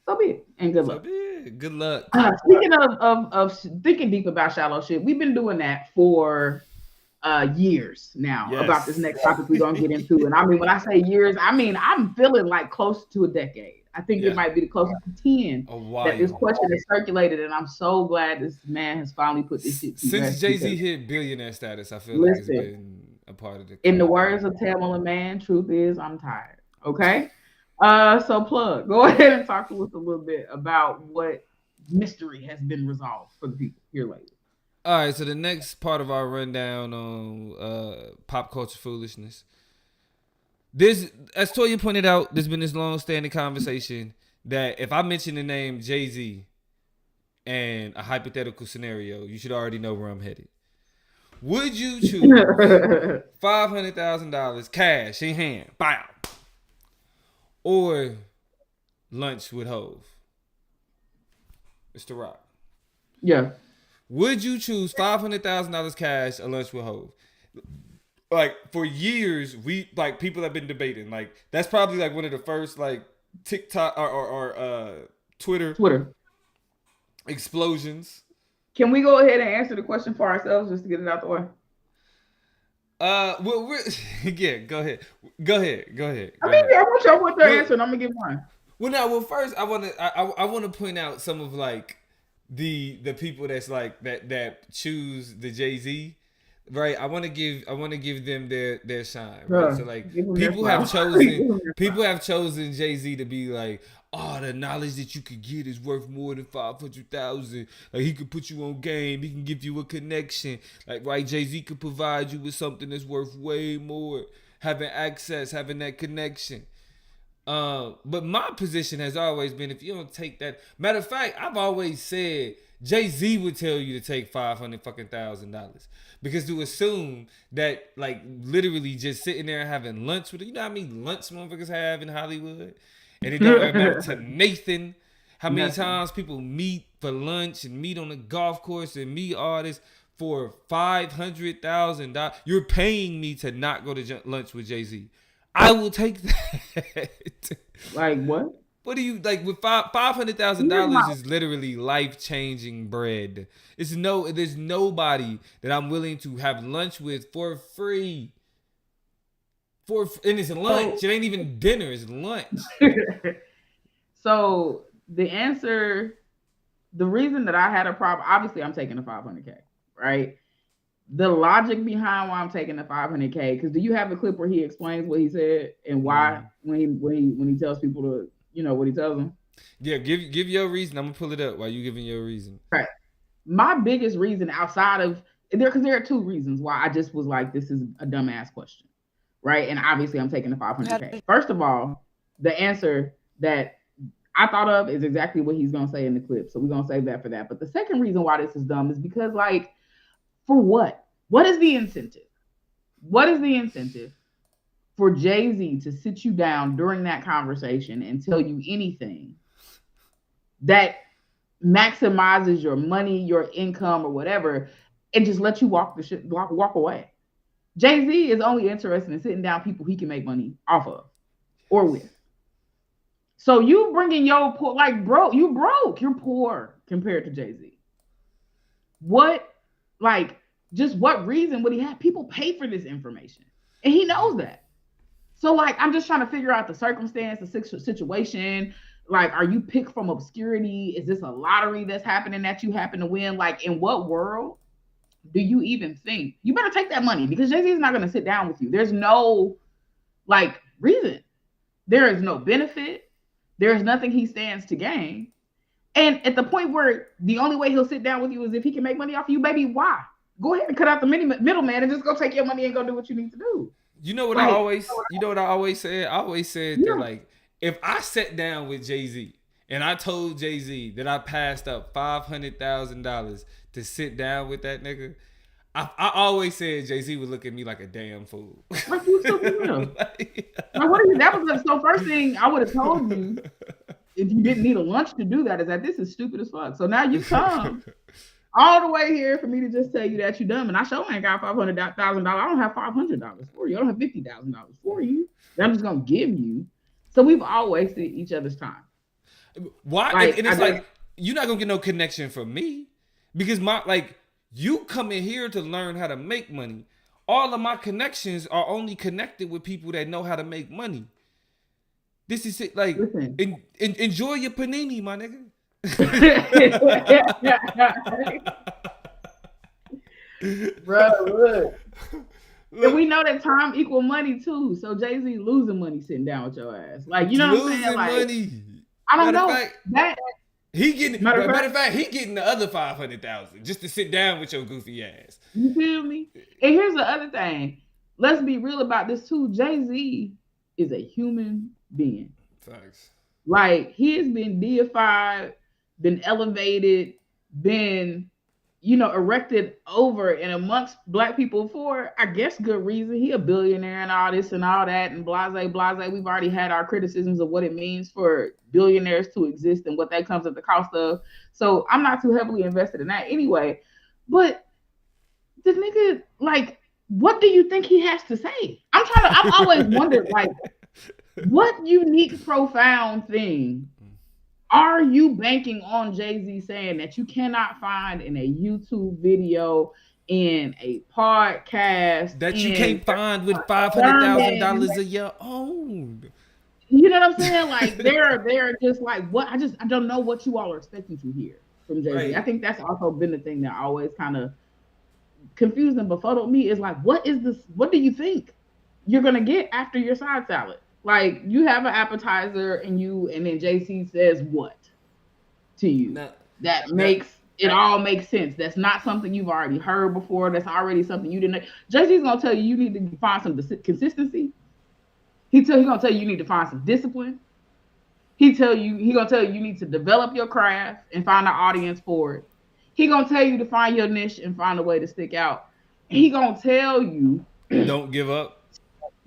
so be it. And good luck. Good luck. Speaking of thinking deep about shallow shit, we've been doing that for years now. Yes. About this next topic we're gonna get into. And I mean, when I say years, I mean I'm feeling like close to a decade. I think it might be the closest to 10 that this question is circulated, and I'm so glad this man has finally put this shit to since Jay-Z hit billionaire status. I feel like it's been a part of the. In the words of Tamala Man, truth is I'm tired. Okay, so plug. Go ahead and talk to us a little bit about what mystery has been resolved for the people here lately. All right, so the next part of our rundown on pop culture foolishness. As Toya pointed out, there's been this long-standing conversation that if I mention the name Jay-Z and a hypothetical scenario, you should already know where I'm headed. Would you choose $500,000 cash in hand, bam, or lunch with Hove? Mr. Rock. Yeah. Would you choose $500,000 cash or lunch with Hove? Like, for years, people have been debating. Like, that's probably like one of the first TikTok or Twitter explosions. Can we go ahead and answer the question for ourselves just to get it out the way? Yeah, go ahead. I want their answer, and I'm gonna give mine. First I want to point out some of the people that's that choose the Jay-Z. Right, I want to give them their shine. Right, so people have chosen Jay-Z to be like, oh, the knowledge that you could get is worth more than $500,000. Like, he could put you on game, he can give you a connection. Like, right, Jay-Z could provide you with something that's worth way more. Having access, having that connection. But my position has always been, if you don't take that, matter of fact, I've always said Jay-Z would tell you to take $500,000. Because to assume that, literally just sitting there and having lunch with it, you know how many lunch motherfuckers have in Hollywood? And it don't amount to Nathan. How many times people meet for lunch and meet on the golf course and meet artists for $500,000. You're paying me to not go to lunch with Jay-Z. I will take that. Like what? What do you with $500,000 is literally life-changing bread. There's nobody that I'm willing to have lunch with for free. And it's lunch. It ain't even dinner. It's lunch. So the reason that I had a problem, obviously I'm taking the $500K, right? The logic behind why I'm taking the $500K, because do you have a clip where he explains what he said and why when he tells people to, what he tells them? Yeah, give your reason. I'm gonna pull it up while you giving your reason. Right. My biggest reason outside of because there are two reasons why I just was like, this is a dumbass question, right? And obviously I'm taking the $500K. First of all, the answer that I thought of is exactly what he's gonna say in the clip, so we're gonna save that for that. But the second reason why this is dumb is because, for what? What is the incentive? What is the incentive for Jay-Z to sit you down during that conversation and tell you anything that maximizes your money, your income, or whatever, and just let you walk away? Jay-Z is only interested in sitting down people he can make money off of or with. So you bringing your poor, you broke, you're poor compared to Jay-Z. What reason would he have? People pay for this information, and he knows that. So, I'm just trying to figure out the circumstance, the situation. Are you picked from obscurity? Is this a lottery that's happening that you happen to win? In what world do you even think? You better take that money, because Jay-Z is not going to sit down with you. There's no, reason. There is no benefit. There is nothing he stands to gain. And at the point where the only way he'll sit down with you is if he can make money off of you, baby, why? Go ahead and cut out the middleman and just go take your money and go do what you need to do. You know what I always said? I always said that, like, if I sat down with Jay-Z and I told Jay-Z that I passed up $500,000 to sit down with that nigga, I always said Jay-Z would look at me like a damn fool. Like, you so that was so first thing I would have told you if you didn't need a lunch to do that is that this is stupid as fuck. So now you come all the way here for me to just tell you that you dumb, and I sure ain't got $500,000. I don't have $500 for you. I don't have $50,000 for you. That I'm just gonna give you. So we've all wasted each other's time. Why? Like, and it's like you're not gonna get no connection from me because you come in here to learn how to make money. All of my connections are only connected with people that know how to make money. This is it. Like, enjoy your panini, my nigga. Bro, look. And we know that time equal money too. So Jay-Z losing money sitting down with your ass. Like, you know what I'm saying? Like, money. I don't know. Matter of fact, he getting the other $500,000 just to sit down with your goofy ass. You feel me? And here's the other thing. Let's be real about this too. Jay-Z is a human being. Thanks. Like, he has been deified, been elevated, been, erected over and amongst black people for, I guess, good reason. He a billionaire and all this and all that and blase. We've already had our criticisms of what it means for billionaires to exist and what that comes at the cost of. So I'm not too heavily invested in that anyway. But the nigga, like, what do you think he has to say? I've always wondered, like, what unique, profound thing are you banking on Jay-Z saying that you cannot find in a YouTube video, in a podcast, that you can't find with $500,000 of your own? You know what I'm saying? Like, they're just like, what? I don't know what you all are expecting to hear from Jay-Z. Right. I think that's also been the thing that always kind of confused and befuddled me is like, what is this? What do you think you're gonna get after your side salad? Like, you have an appetizer and then JC says what to you? It all makes sense. That's not something you've already heard before. That's already something you didn't know. JC's gonna tell you need to find some consistency. He's gonna tell you need to find some discipline. He's gonna tell you need to develop your craft and find an audience for it. He's gonna tell you to find your niche and find a way to stick out. And he's gonna tell you don't give up.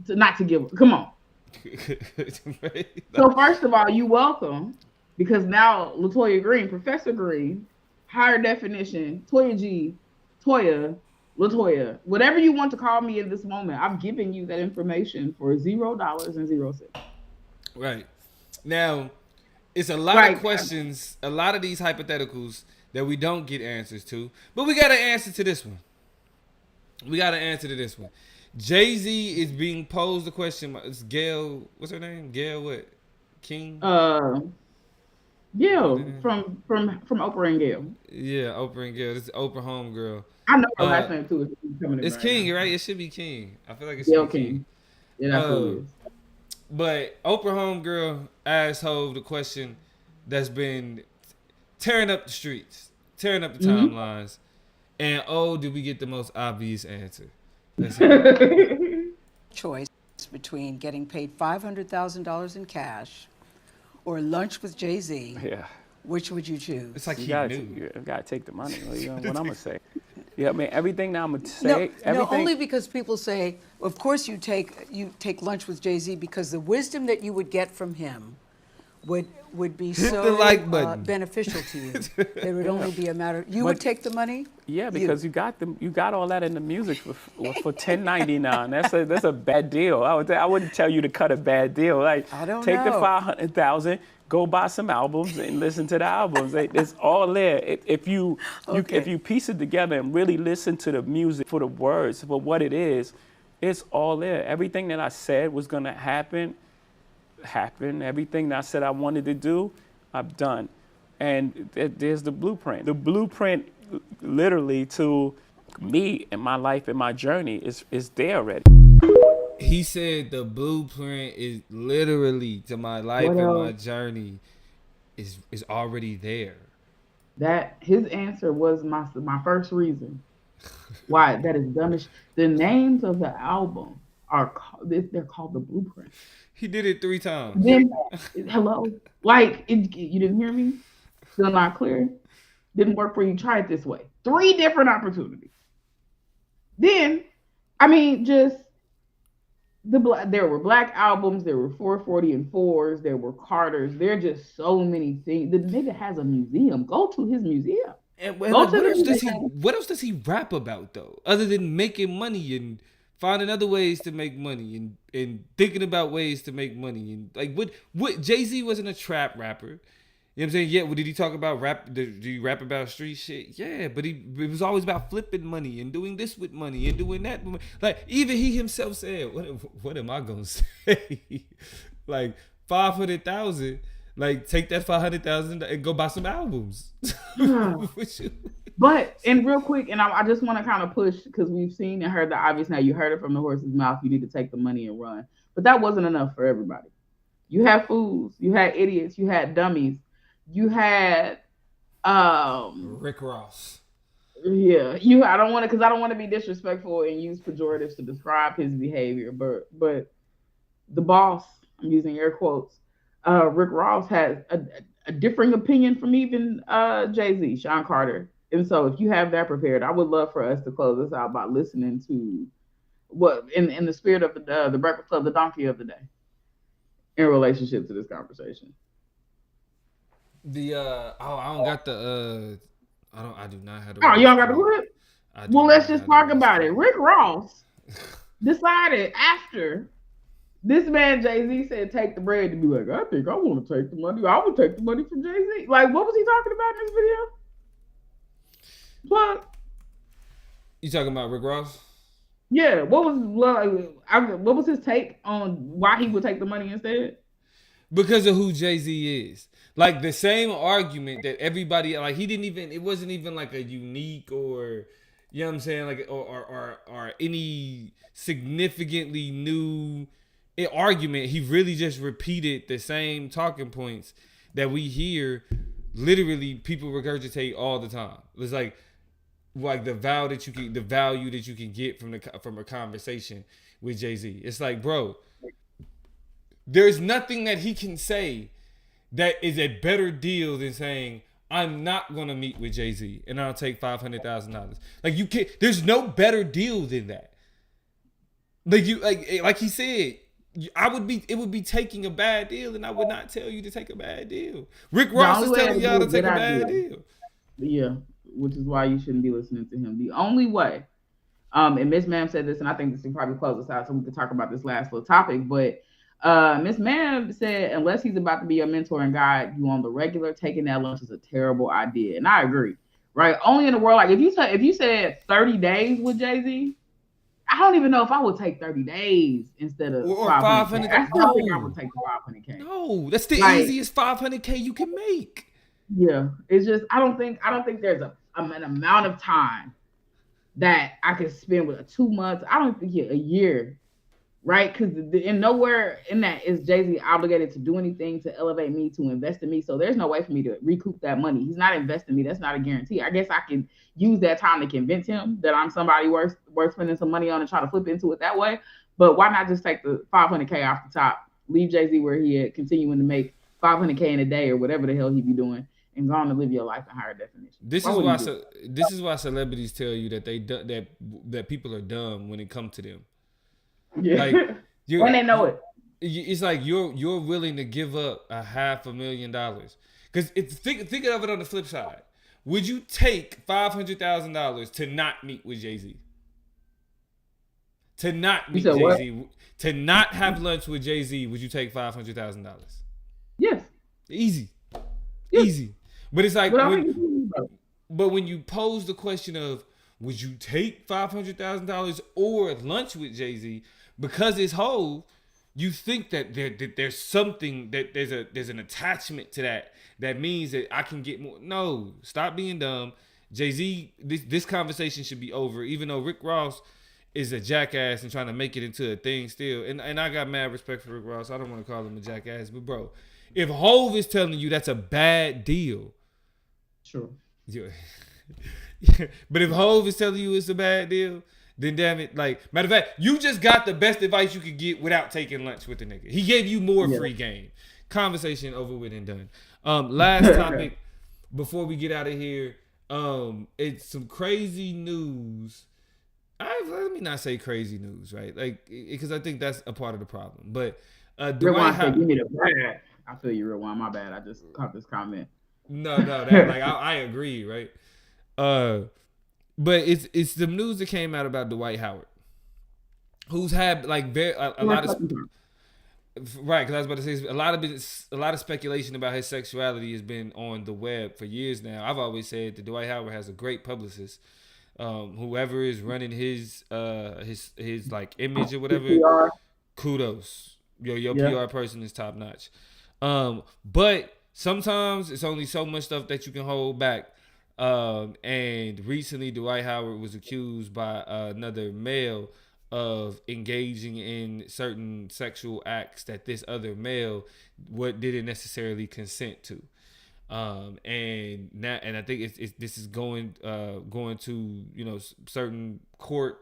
Not to give up. Come on. So first of all, you welcome, because now LaToya Green, Professor Green, higher definition, Toya G, Toya, LaToya, whatever you want to call me in this moment, I'm giving you that information for $0.00. Right. Now, it's a lot of questions, a lot of these hypotheticals that we don't get answers to, but we got an answer to this one. Jay-Z is being posed the question. It's Gail. What's her name? Gail what? King? Gail from Oprah and Gail. Yeah, Oprah and Gail. This is Oprah homegirl. I know her last name too. It's King, right? It should be King. I feel like it's Gail King. Yeah, that's who it is. But Oprah homegirl asked Hov the question that's been tearing up the streets, tearing up the timelines, and did we get the most obvious answer? Choice between getting paid $500,000 in cash or lunch with Jay-Z. Yeah. Which would you choose? It's like you gotta take the money. You know what I'm gonna say? Yeah, I mean everything that I'm gonna say. No, only because people say, of course you take lunch with Jay-Z because the wisdom that you would get from him would be so beneficial to you. It would only be a matter. You would take the money. Yeah, because you got all that in the music for $10.99. That's a bad deal. I wouldn't tell you to cut a bad deal. Like, I don't take know. the $500,000, go buy some albums and listen to the albums. It's all there. If you piece it together and really listen to the music for the words, for what it is, it's all there. Everything that I said was gonna happen. Everything that I said I wanted to do, I've done. And there's the blueprint. The blueprint literally to me and my life and my journey is there already. He said the blueprint is literally to my life and my journey. is already there. That his answer was my first reason why that is dumbish. The names of the album they're called the Blueprint. He did it 3 times. Then, hello, like you didn't hear me? Still not clear? Didn't work for you? Try it this way. 3 different opportunities. Then, I mean, just there were Black albums, there were 440 and 4s, there were Carters. There are just so many things. The nigga has a museum. Go to his museum. And what else does he rap about though, other than making money and finding other ways to make money and thinking about ways to make money? And like what Jay-Z wasn't a trap rapper. You know what I'm saying? Yeah, well, did he talk about rap? Did he rap about street shit? Yeah, but it was always about flipping money and doing this with money and doing that. Like, even he himself said, what am I going to say? Like, 500,000, like, take that 500,000 and go buy some albums. But, and real quick, and I just want to kind of push, because we've seen and heard the obvious now. You heard it from the horse's mouth. You need to take the money and run. But that wasn't enough for everybody. You had fools. You had idiots. You had dummies. You had Rick Ross. Yeah, I don't want to be disrespectful and use pejoratives to describe his behavior, but the boss, I'm using air quotes, Rick Ross has a differing opinion from even Jay-Z, Sean Carter. And so if you have that prepared, I would love for us to close this out by listening to what in the spirit of the Breakfast Club, the donkey of the day, in relationship to this conversation. I don't got the I do not have the. Oh, you don't got the clip? Well, let's just talk about it. Rick Ross decided after this man Jay-Z said take the bread to be like, I think I want to take the money. I would take the money from Jay-Z. Like, what was he talking about in this video? What? You talking about Rick Ross? Yeah. What was his take on why he would take the money instead? Because of who Jay-Z is. Like the same argument that everybody, like it wasn't even like a unique or, you know what I'm saying? Like, or any significantly new argument. He really just repeated the same talking points that we hear literally people regurgitate all the time. It's like the value that you can get from a conversation with Jay-Z. It's like, bro, there's nothing that he can say that is a better deal than saying, I'm not going to meet with Jay-Z and I'll take $500,000. Like, you can't, there's no better deal than that. Like he said, it would be taking a bad deal, and I would not tell you to take a bad deal. Rick Ross is telling y'all to take a bad deal. Yeah, which is why you shouldn't be listening to him. The only way, and Miss Ma'am said this, and I think this will probably close us out so we can talk about this last little topic, but Miss Ma'am said, unless he's about to be your mentor and guide you on the regular, taking that lunch is a terrible idea. And I agree, right? Only in the world, like if you said 30 days with Jay-Z, I don't even know if I would take 30 days instead of or 500K. I still think I would take the 500K. No, that's the easiest 500K you can make. Yeah, it's just I don't think there's an amount of time that I could spend with 2 months. I don't think a year. Right? Because nowhere in that is Jay-Z obligated to do anything to elevate me, to invest in me. So there's no way for me to recoup that money. He's not investing me. That's not a guarantee. I guess I can use that time to convince him that I'm somebody worth spending some money on and try to flip into it that way. But why not just take the 500K off the top, leave Jay-Z where he is, continuing to make 500K in a day or whatever the hell he be doing, and go on to live your life in higher definition. This is why celebrities tell you that that people are dumb when it comes to them. Yeah, like, when they know it. It's like you're willing to give up $500,000 because think of it on the flip side. Would you take $500,000 to not meet with Jay-Z? To not meet Jay-Z, what? To not have lunch with Jay-Z, would you take $500,000? Yes. Easy. But it's like when you pose the question of would you take $500,000 or lunch with Jay-Z? Because it's whole, you think that there's something that there's an attachment to that means that I can get more. No, stop being dumb. Jay-Z, this conversation should be over. Even though Rick Ross is a jackass and trying to make it into a thing still, and I got mad respect for Rick Ross. I don't want to call him a jackass, but bro, If Hov is telling you that's a bad deal, sure. Yeah. But if Hov is telling you it's a bad deal, then damn it, like, matter of fact, you just got the best advice you could get without taking lunch with the nigga. He gave you more free game. Conversation over with and done. Last topic before we get out of here. It's some crazy news. Let me not say crazy news, right? Like, because I think that's a part of the problem. But Dwight said, "Give me the bad." I feel you, Rewind. My bad. I just caught this comment. No, that, like I agree, right? But it's the news that came out about Dwight Howard, who's had like a lot of right. Because I was about to say a lot of speculation about his sexuality has been on the web for years now. I've always said that Dwight Howard has a great publicist. Whoever is running his like image or whatever, PR. Kudos. Your PR person is top notch. But sometimes it's only so much stuff that you can hold back. And recently Dwight Howard was accused by another male of engaging in certain sexual acts that this other male didn't necessarily consent to. And I think this is going to certain court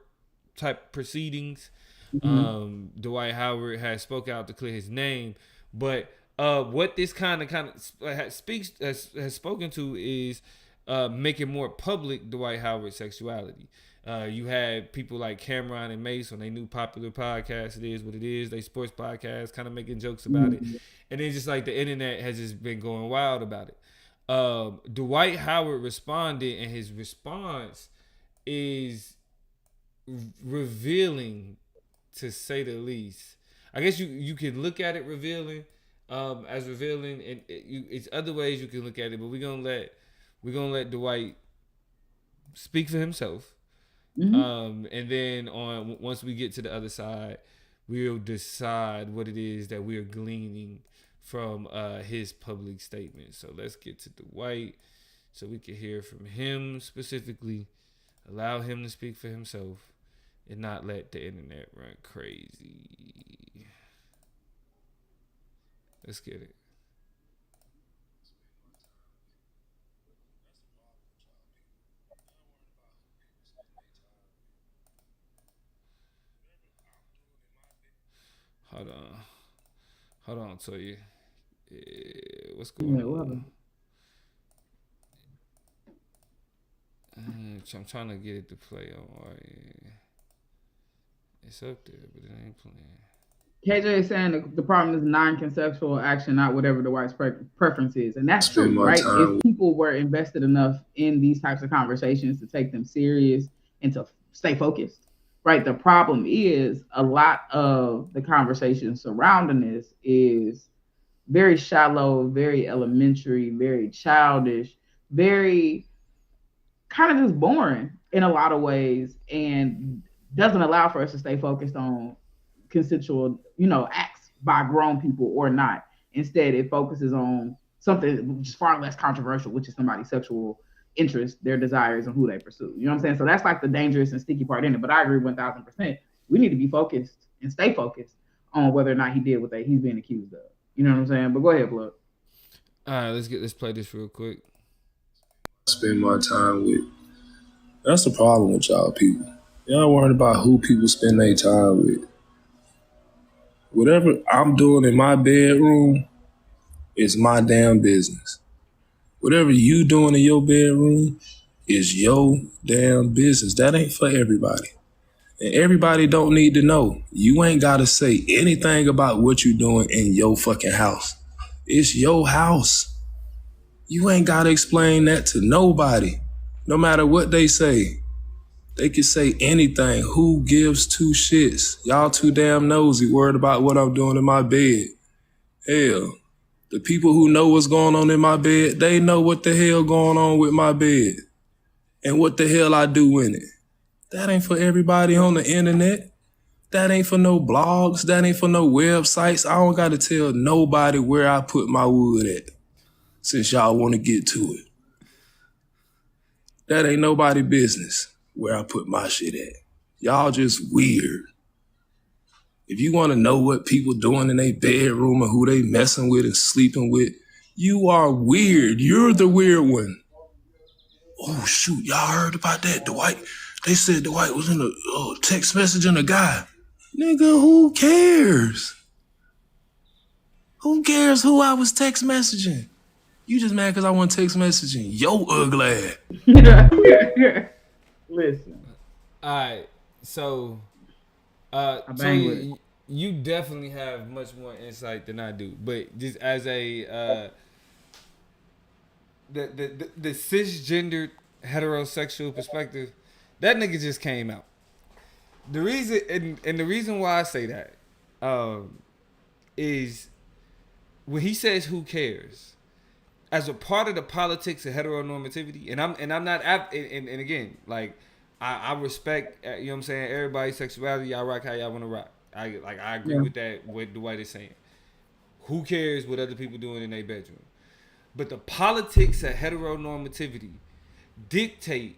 type proceedings. Mm-hmm. Dwight Howard has spoke out to clear his name, but what this kind of has spoken to is making more public Dwight Howard's sexuality. You had people like Cameron and Mace on their new popular podcast, It Is What It Is, they sports podcast, kind of making jokes about it. And then just like the internet has just been going wild about it. Dwight Howard responded, and his response is revealing, to say the least. I guess you can look at it as revealing, and it's other ways you can look at it, but we're gonna let Dwight speak for himself. Mm-hmm. And then once we get to the other side, we'll decide what it is that we're gleaning from his public statement. So let's get to Dwight so we can hear from him specifically, allow him to speak for himself, and not let the internet run crazy. Let's get it. Hold on, tell you. What's going on? I'm trying to get it to play on. It's up there, but it ain't playing. KJ is saying the problem is non-consensual action, not whatever the white's preference is. And that's true, right? If people were invested enough in these types of conversations to take them serious and to stay focused, right? The problem is a lot of the conversation surrounding this is very shallow, very elementary, very childish, very kind of just boring in a lot of ways, and doesn't allow for us to stay focused on consensual, acts by grown people or not. Instead, it focuses on something which is far less controversial, which is somebody's sexual interest, their desires, and who they pursue. You know what I'm saying? So that's like the dangerous and sticky part in it. But I agree 1,000%. We need to be focused and stay focused on whether or not he did what he's being accused of. You know what I'm saying? But go ahead, Blood. All right, let's play this real quick. Spend my time with. That's the problem with y'all people. Y'all worried about who people spend their time with. Whatever I'm doing in my bedroom is my damn business. Whatever you doing in your bedroom is your damn business. That ain't for everybody. And everybody don't need to know. You ain't got to say anything about what you doing in your fucking house. It's your house. You ain't got to explain that to nobody. No matter what they say. They can say anything. Who gives two shits? Y'all too damn nosy, worried about what I'm doing in my bed. Hell, the people who know what's going on in my bed, they know what the hell going on with my bed and what the hell I do in it. That ain't for everybody on the internet. That ain't for no blogs. That ain't for no websites. I don't got to tell nobody where I put my wood at, since y'all want to get to it. That ain't nobody business where I put my shit at. Y'all just weird. If you want to know what people doing in their bedroom and who they messing with and sleeping with, you are weird. You're the weird one. Oh, shoot. Y'all heard about that, Dwight? They said Dwight was in a text messaging a guy. Nigga, who cares? Who cares who I was text messaging? You just mad because I want text messaging. Yo, ugly. Listen. All right. So, you definitely have much more insight than I do. But just as a the cisgendered heterosexual perspective, that nigga just came out. The reason and the reason why I say that is when he says who cares, as a part of the politics of heteronormativity, and I'm not and again, like I respect, you know what I'm saying, everybody's sexuality, y'all rock how y'all want to rock. I agree with that, what Dwight is saying. Who cares what other people doing in their bedroom? But the politics of heteronormativity dictate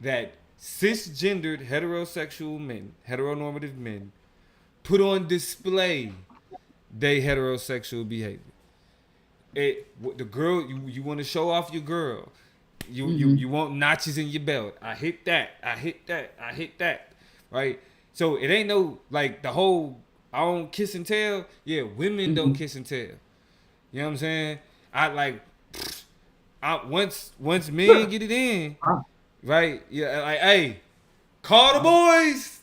that cisgendered heterosexual men, heteronormative men, put on display their heterosexual behavior. The girl, you want to show off your girl. You want notches in your belt. I hit that. Right? So it ain't no, like, the whole, I don't kiss and tell. Yeah, women don't kiss and tell. You know what I'm saying? Once men get it in, right? Yeah, like, hey, call the boys.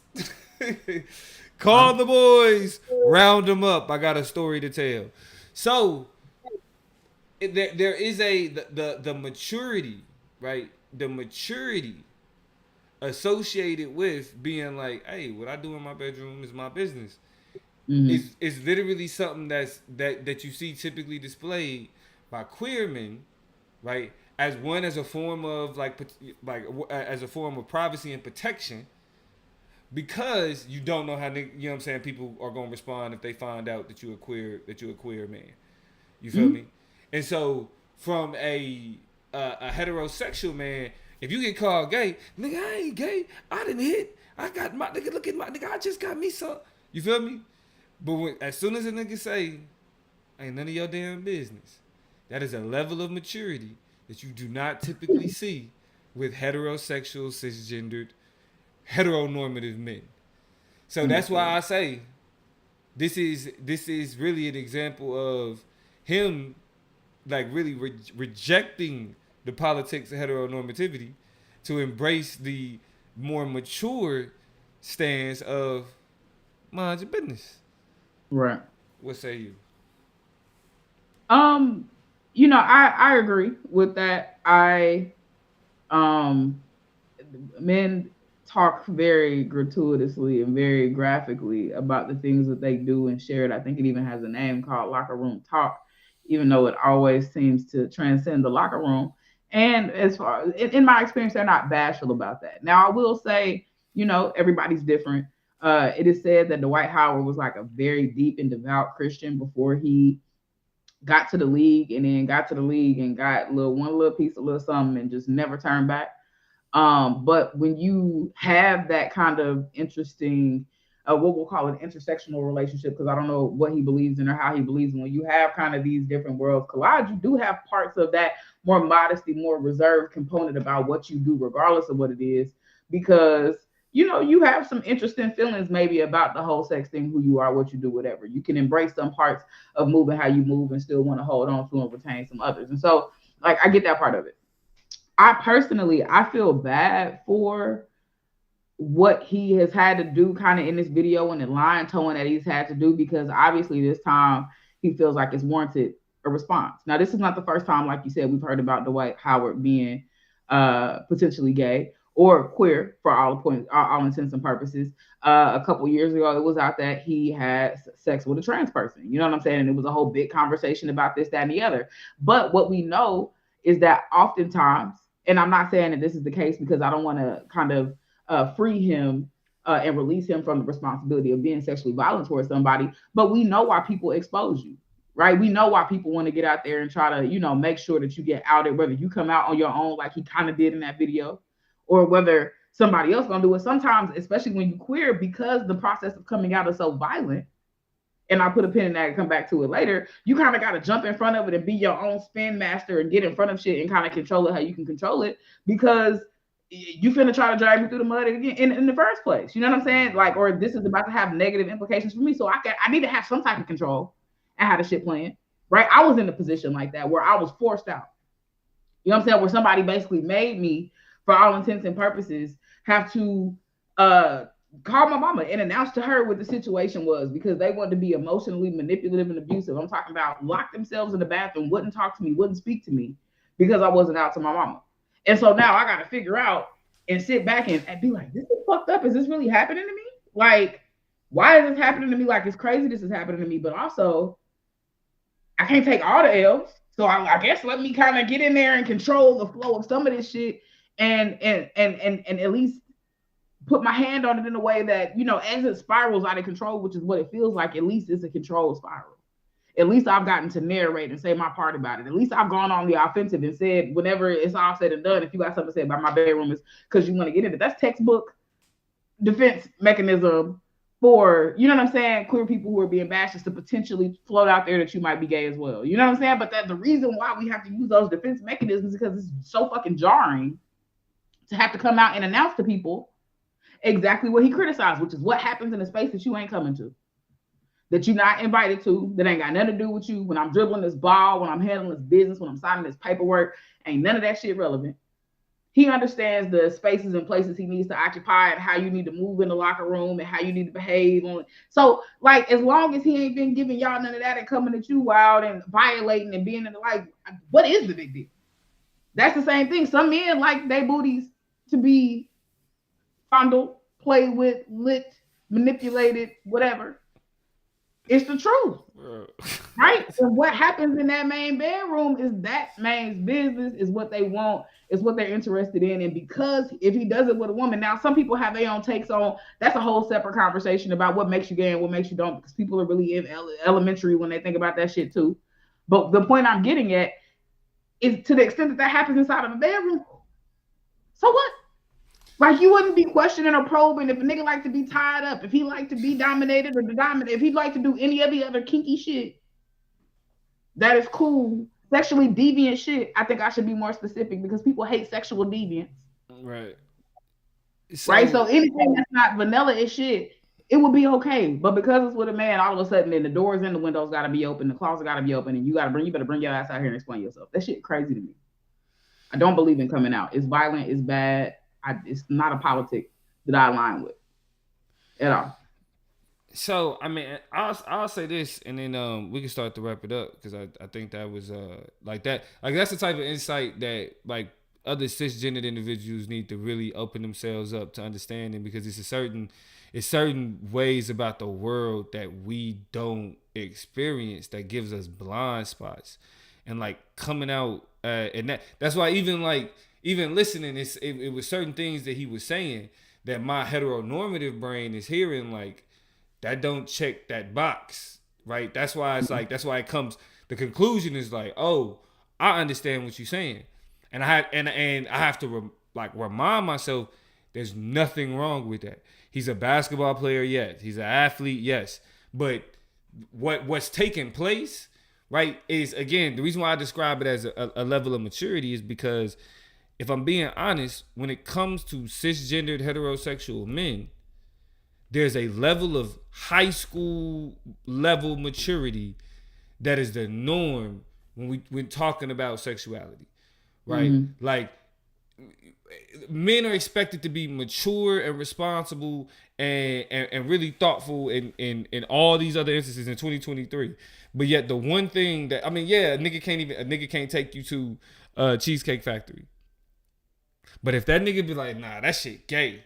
Call the boys. Round them up. I got a story to tell. So there is the maturity, right? The maturity associated with being like, hey, what I do in my bedroom is my business. It's literally something that you see typically displayed by queer men, right? As a form of as a form of privacy and protection, because you don't know how, you know what I'm saying, people are gonna respond if they find out that you're a queer man. You feel me? And so from a heterosexual man, if you get called gay, nigga, I ain't gay. I didn't hit. I got my nigga. Look at my nigga. I just got me some. You feel me? But as soon as a nigga say, ain't none of your damn business, that is a level of maturity that you do not typically see with heterosexual, cisgendered, heteronormative men. So that's why I say this is really an example of him, like, really rejecting the politics of heteronormativity to embrace the more mature stance of mind your business. Right. What say you? You know, I agree with that. Men talk very gratuitously and very graphically about the things that they do and share it. I think it even has a name called locker room talk, even though it always seems to transcend the locker room. And as far in my experience, they're not bashful about that. Now, I will say, you know, everybody's different. It is said that Dwight Howard was like a very deep and devout Christian before he got to the league, and then got to the league and got one little piece, a little something, and just never turned back. But when you have that kind of interesting, what we'll call an intersectional relationship, because I don't know what he believes in or how he believes in, when you have kind of these different worlds collide, you do have parts of that more modesty, more reserved component about what you do, regardless of what it is, because, you know, you have some interesting feelings maybe about the whole sex thing, who you are, what you do, whatever. You can embrace some parts of moving how you move and still want to hold on to and retain some others. And so, like, I get that part of it. I feel bad for what he has had to do kind of in this video and the line towing that he's had to do, because obviously this time he feels like it's warranted a response. Now, this is not the first time, like you said, we've heard about Dwight Howard being potentially gay or queer for all intents and purposes. A couple years ago, it was out that he had sex with a trans person. You know what I'm saying? And it was a whole big conversation about this, that, and the other. But what we know is that oftentimes, and I'm not saying that this is the case because I don't want to kind of free him and release him from the responsibility of being sexually violent towards somebody, but we know why people expose you, right? We know why people want to get out there and try to, you know, make sure that you get outed, whether you come out on your own like he kind of did in that video, or whether somebody else gonna do it. Sometimes, especially when you queer, because the process of coming out is so violent, and I put a pin in that and come back to it later, you kind of got to jump in front of it and be your own spin master and get in front of shit and kind of control it how you can control it, because you finna try to drag me through the mud again in the first place. You know what I'm saying? Like, or this is about to have negative implications for me. So I need to have some type of control and how the shit playing, right? I was in a position like that where I was forced out. You know what I'm saying? Where somebody basically made me, for all intents and purposes, have to call my mama and announce to her what the situation was, because they wanted to be emotionally manipulative and abusive. I'm talking about lock themselves in the bathroom, wouldn't talk to me, wouldn't speak to me because I wasn't out to my mama. And so now I got to figure out and sit back and be like, this is fucked up. Is this really happening to me? Like, why is this happening to me? Like, it's crazy this is happening to me, but also I can't take all the L's. So I guess let me kind of get in there and control the flow of some of this shit and at least put my hand on it in a way that, you know, as it spirals out of control, which is what it feels like, at least it's a controlled spiral. At least I've gotten to narrate and say my part about it. At least I've gone on the offensive and said, whenever it's all said and done, if you got something to say about my bedroom, it's because you want to get into it. That's textbook defense mechanism for, you know what I'm saying, queer people who are being bashed, is to potentially float out there that you might be gay as well. You know what I'm saying? But that the reason why we have to use those defense mechanisms is because it's so fucking jarring to have to come out and announce to people exactly what he criticized, which is what happens in a space that you ain't coming to, that you're not invited to, that ain't got nothing to do with you. When I'm dribbling this ball, when I'm handling this business, when I'm signing this paperwork, ain't none of that shit relevant. He understands the spaces and places he needs to occupy and how you need to move in the locker room and how you need to behave on. So, like, as long as he ain't been giving y'all none of that and coming at you wild and violating and being in the, like, what is the big deal? That's the same thing. Some men like their booties to be fondled, played with, lit, manipulated, whatever. It's the truth, right? And what happens in that main bedroom is that man's business, is what they want, is what they're interested in. And because if he does it with a woman, now some people have their own takes on, that's a whole separate conversation about what makes you gay and what makes you don't, because people are really in elementary when they think about that shit too. But the point I'm getting at is, to the extent that that happens inside of a bedroom, so what? Like, you wouldn't be questioning or probing if a nigga like to be tied up, if he like to be dominated or if he'd like to do any of the other kinky shit that is cool, sexually deviant shit. I think I should be more specific because people hate sexual deviance. Right. So anything that's not vanilla as shit, it would be okay. But because it's with a man, all of a sudden then the doors and the windows gotta be open, the closet gotta be open, and you better bring your ass out here and explain yourself. That shit crazy to me. I don't believe in coming out. It's violent, it's bad. It's not a politic that I align with at all. So, I mean, I'll say this, and then we can start to wrap it up, because I think that was like that's the type of insight that, like, other cisgendered individuals need to really open themselves up to understanding, because it's certain ways about the world that we don't experience that gives us blind spots, and like coming out and that's why even listening, it was certain things that he was saying that my heteronormative brain is hearing, like, that don't check that box, right? That's why it's like, that's why it comes, the conclusion is like, oh, I understand what you're saying. And I have to remind myself there's nothing wrong with that. He's a basketball player, yes. He's an athlete, yes. But what's taking place, right, is, again, the reason why I describe it as a level of maturity is because, if I'm being honest, when it comes to cisgendered heterosexual men, there's a level of high school level maturity that is the norm when talking about sexuality, right? Mm-hmm. Like, men are expected to be mature and responsible and really thoughtful in all these other instances in 2023. But yet the one thing that, I mean, yeah, a nigga can't take you to Cheesecake Factory. But if that nigga be like, nah, that shit gay,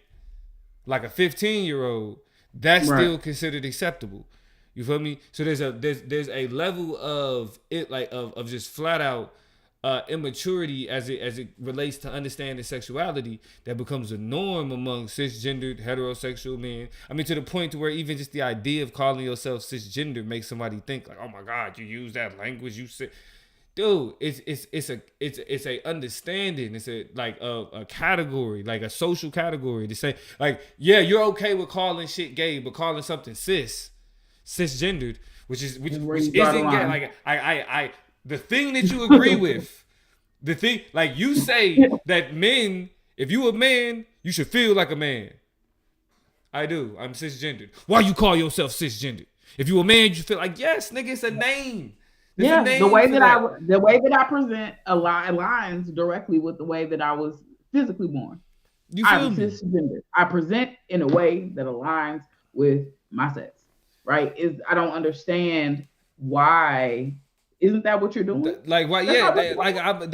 like a 15-year-old, that's still considered acceptable. You feel me? So there's a level of it, like of just flat out immaturity as it relates to understanding sexuality that becomes a norm among cisgendered heterosexual men. I mean, to the point to where even just the idea of calling yourself cisgender makes somebody think like, oh my God, you use that language, you said. Dude, it's a understanding. It's a category, like a social category to say, like, yeah, you're okay with calling shit gay, but calling something cis cisgendered, which isn't line. like I the thing that you agree with, the thing like you say that men, if you a man, you should feel like a man. I do. I'm cisgendered. Why you call yourself cisgendered? If you a man, you feel like yes, nigga, it's a name. There's a name the way that I present aligns directly with the way that I was physically born. I'm cisgendered. I present in a way that aligns with my sex. Right? I don't understand why. Isn't that what you're doing? Like why? Yeah,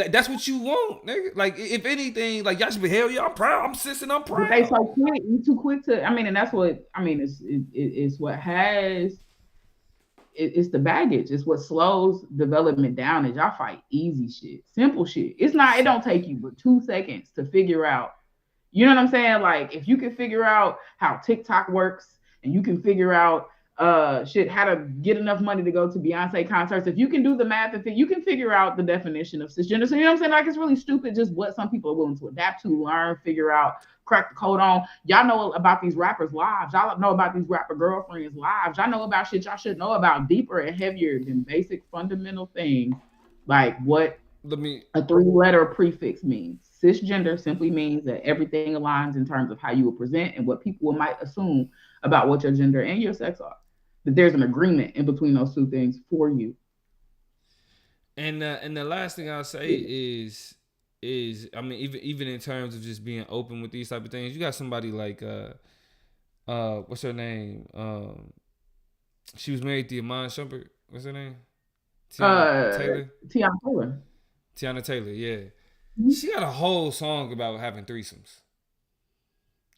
that's what you want, nigga. Like if anything, like y'all should be hell yeah, I'm proud. I'm cis and I'm proud. But they so quick. You too quick to. I mean, and that's what I mean. It's what has. It's the baggage. It's what slows development down. Is y'all fight easy shit, simple shit. It's not. It don't take you but 2 seconds to figure out. You know what I'm saying? Like if you can figure out how TikTok works, and you can figure out how to get enough money to go to Beyonce concerts. If you can do the math, you can figure out the definition of cisgender. So you know what I'm saying? Like it's really stupid just what some people are willing to adapt to, learn, figure out, crack the code on. Y'all know about these rappers' lives. Y'all know about these rapper girlfriends' lives. Y'all know about shit y'all should know about deeper and heavier than basic fundamental things like what a 3-letter prefix means. Cisgender simply means that everything aligns in terms of how you will present and what people might assume about what your gender and your sex are. That there's an agreement in between those two things for you. And the last thing I'll say is I mean even in terms of just being open with these type of things, you got somebody like what's her name? She was married to Iman Shumpert. What's her name? Tiana Taylor, yeah. She got a whole song about having threesomes.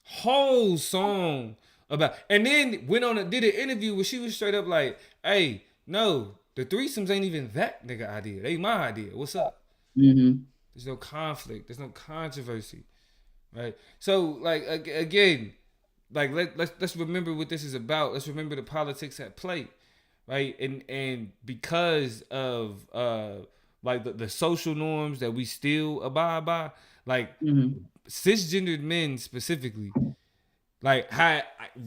Whole song about, and then went on did an interview where she was straight up like, "Hey, no, the threesomes ain't even that nigga idea. They my idea. What's up?" Mm-hmm. There's no conflict. There's no controversy, right? So like again, like let's remember what this is about. Let's remember the politics at play, right? And because of like the social norms that we still abide by, like cisgendered men specifically, like I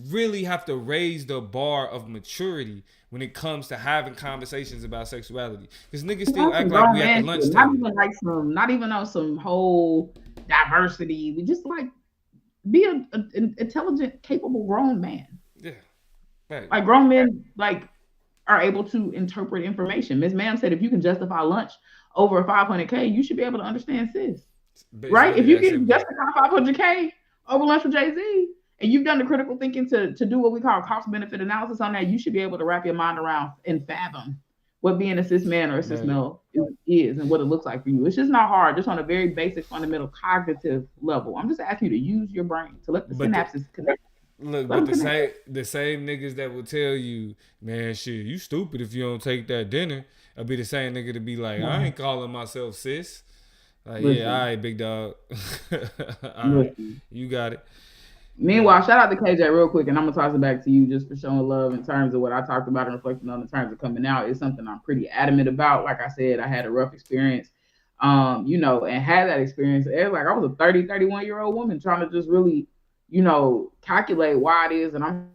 really have to raise the bar of maturity when it comes to having conversations about sexuality. Because niggas still act like we at the lunch table. Not even on some whole diversity. We just like be an intelligent, capable grown man. Yeah. Right. Like grown men like are able to interpret information. Ms. Ma'am said if you can justify lunch over $500K, you should be able to understand cis. Right? If you can justify $500K over lunch with Jay-Z, and you've done the critical thinking to do what we call cost benefit analysis on that, you should be able to wrap your mind around and fathom what being a cis man or a cis male is and what it looks like for you. It's just not hard, just on a very basic, fundamental cognitive level. I'm just asking you to use your brain to let the synapses connect. Look, but the same niggas that will tell you, man, shit, you stupid if you don't take that dinner. I'll be the same nigga to be like, I ain't calling myself cis. Like, yeah, all right, big dog. All right, you got it. Meanwhile, shout out to KJ real quick, and I'm gonna toss it back to you just for showing love in terms of what I talked about and reflecting on in terms of coming out. It's something I'm pretty adamant about. Like I said, I had a rough experience, and had that experience. It's like I was a 31-year-old woman trying to just really, calculate why it is, and I'm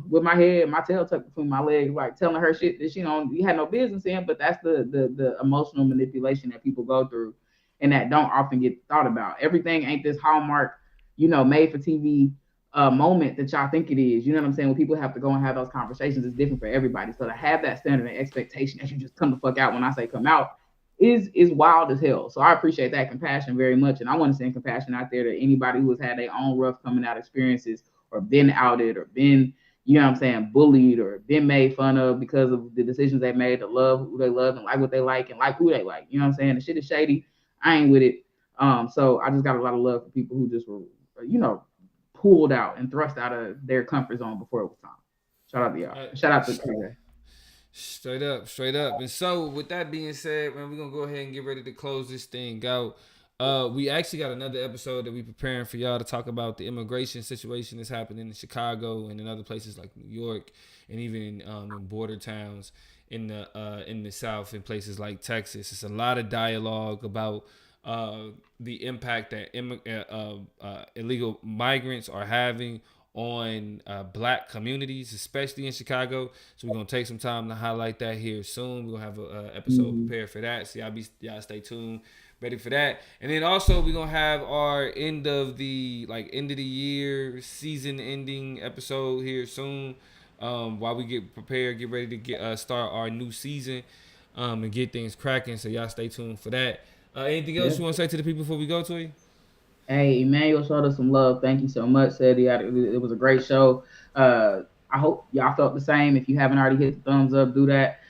with my head, my tail tucked between my legs, like telling her shit that you had no business in. But that's the emotional manipulation that people go through, and that don't often get thought about. Everything ain't this Hallmark, made for TV moment that y'all think it is. You know what I'm saying? When people have to go and have those conversations, it's different for everybody. So to have that standard and expectation that you just come the fuck out when I say come out is wild as hell. So I appreciate that compassion very much. And I want to send compassion out there to anybody who has had their own rough coming out experiences or been outed or been, bullied or been made fun of because of the decisions they made to love who they love and like what they like and like who they like. You know what I'm saying? The shit is shady. I ain't with it. So I just got a lot of love for people who just were, pulled out and thrust out of their comfort zone before it was time. Shout out to y'all. Shout out to KJ. Straight up. And so with that being said, man, we're going to go ahead and get ready to close this thing out. We actually got another episode that we're preparing for y'all to talk about the immigration situation that's happening in Chicago and in other places like New York and even in border towns in the South and places like Texas. It's a lot of dialogue about the impact that illegal migrants are having on black communities, especially in Chicago. So we're gonna take some time to highlight that here soon. We're gonna have an episode prepared for that. So y'all stay tuned, ready for that. And then also we're gonna have our end of the year season ending episode here soon. While we get prepared, get ready to start our new season, and get things cracking. So y'all stay tuned for that. Anything else you want to say to the people before we go, Toy? Hey, Emmanuel showed us some love. Thank you so much. Said it was a great show. I hope y'all felt the same. If you haven't already hit the thumbs up, do that.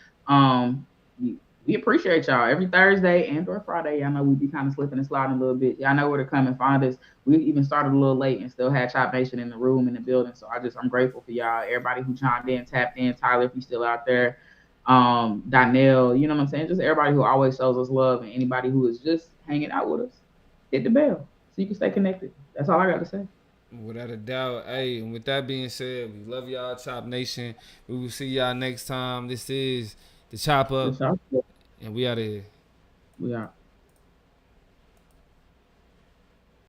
We appreciate y'all every Thursday and or Friday. Y'all know we be kind of slipping and sliding a little bit. Y'all know where to come and find us. We even started a little late and still had Chop Nation in the room, in the building. So I'm grateful for y'all. Everybody who chimed in, tapped in. Tyler, if you still out there. Donnell, you know what I'm saying? Just everybody who always shows us love, and anybody who is just hanging out with us, hit the bell so you can stay connected. That's all I got to say. Without a doubt. Hey, and with that being said, we love y'all, Chop Nation. We will see y'all next time. This is the Chop Up, and we out of here. We out.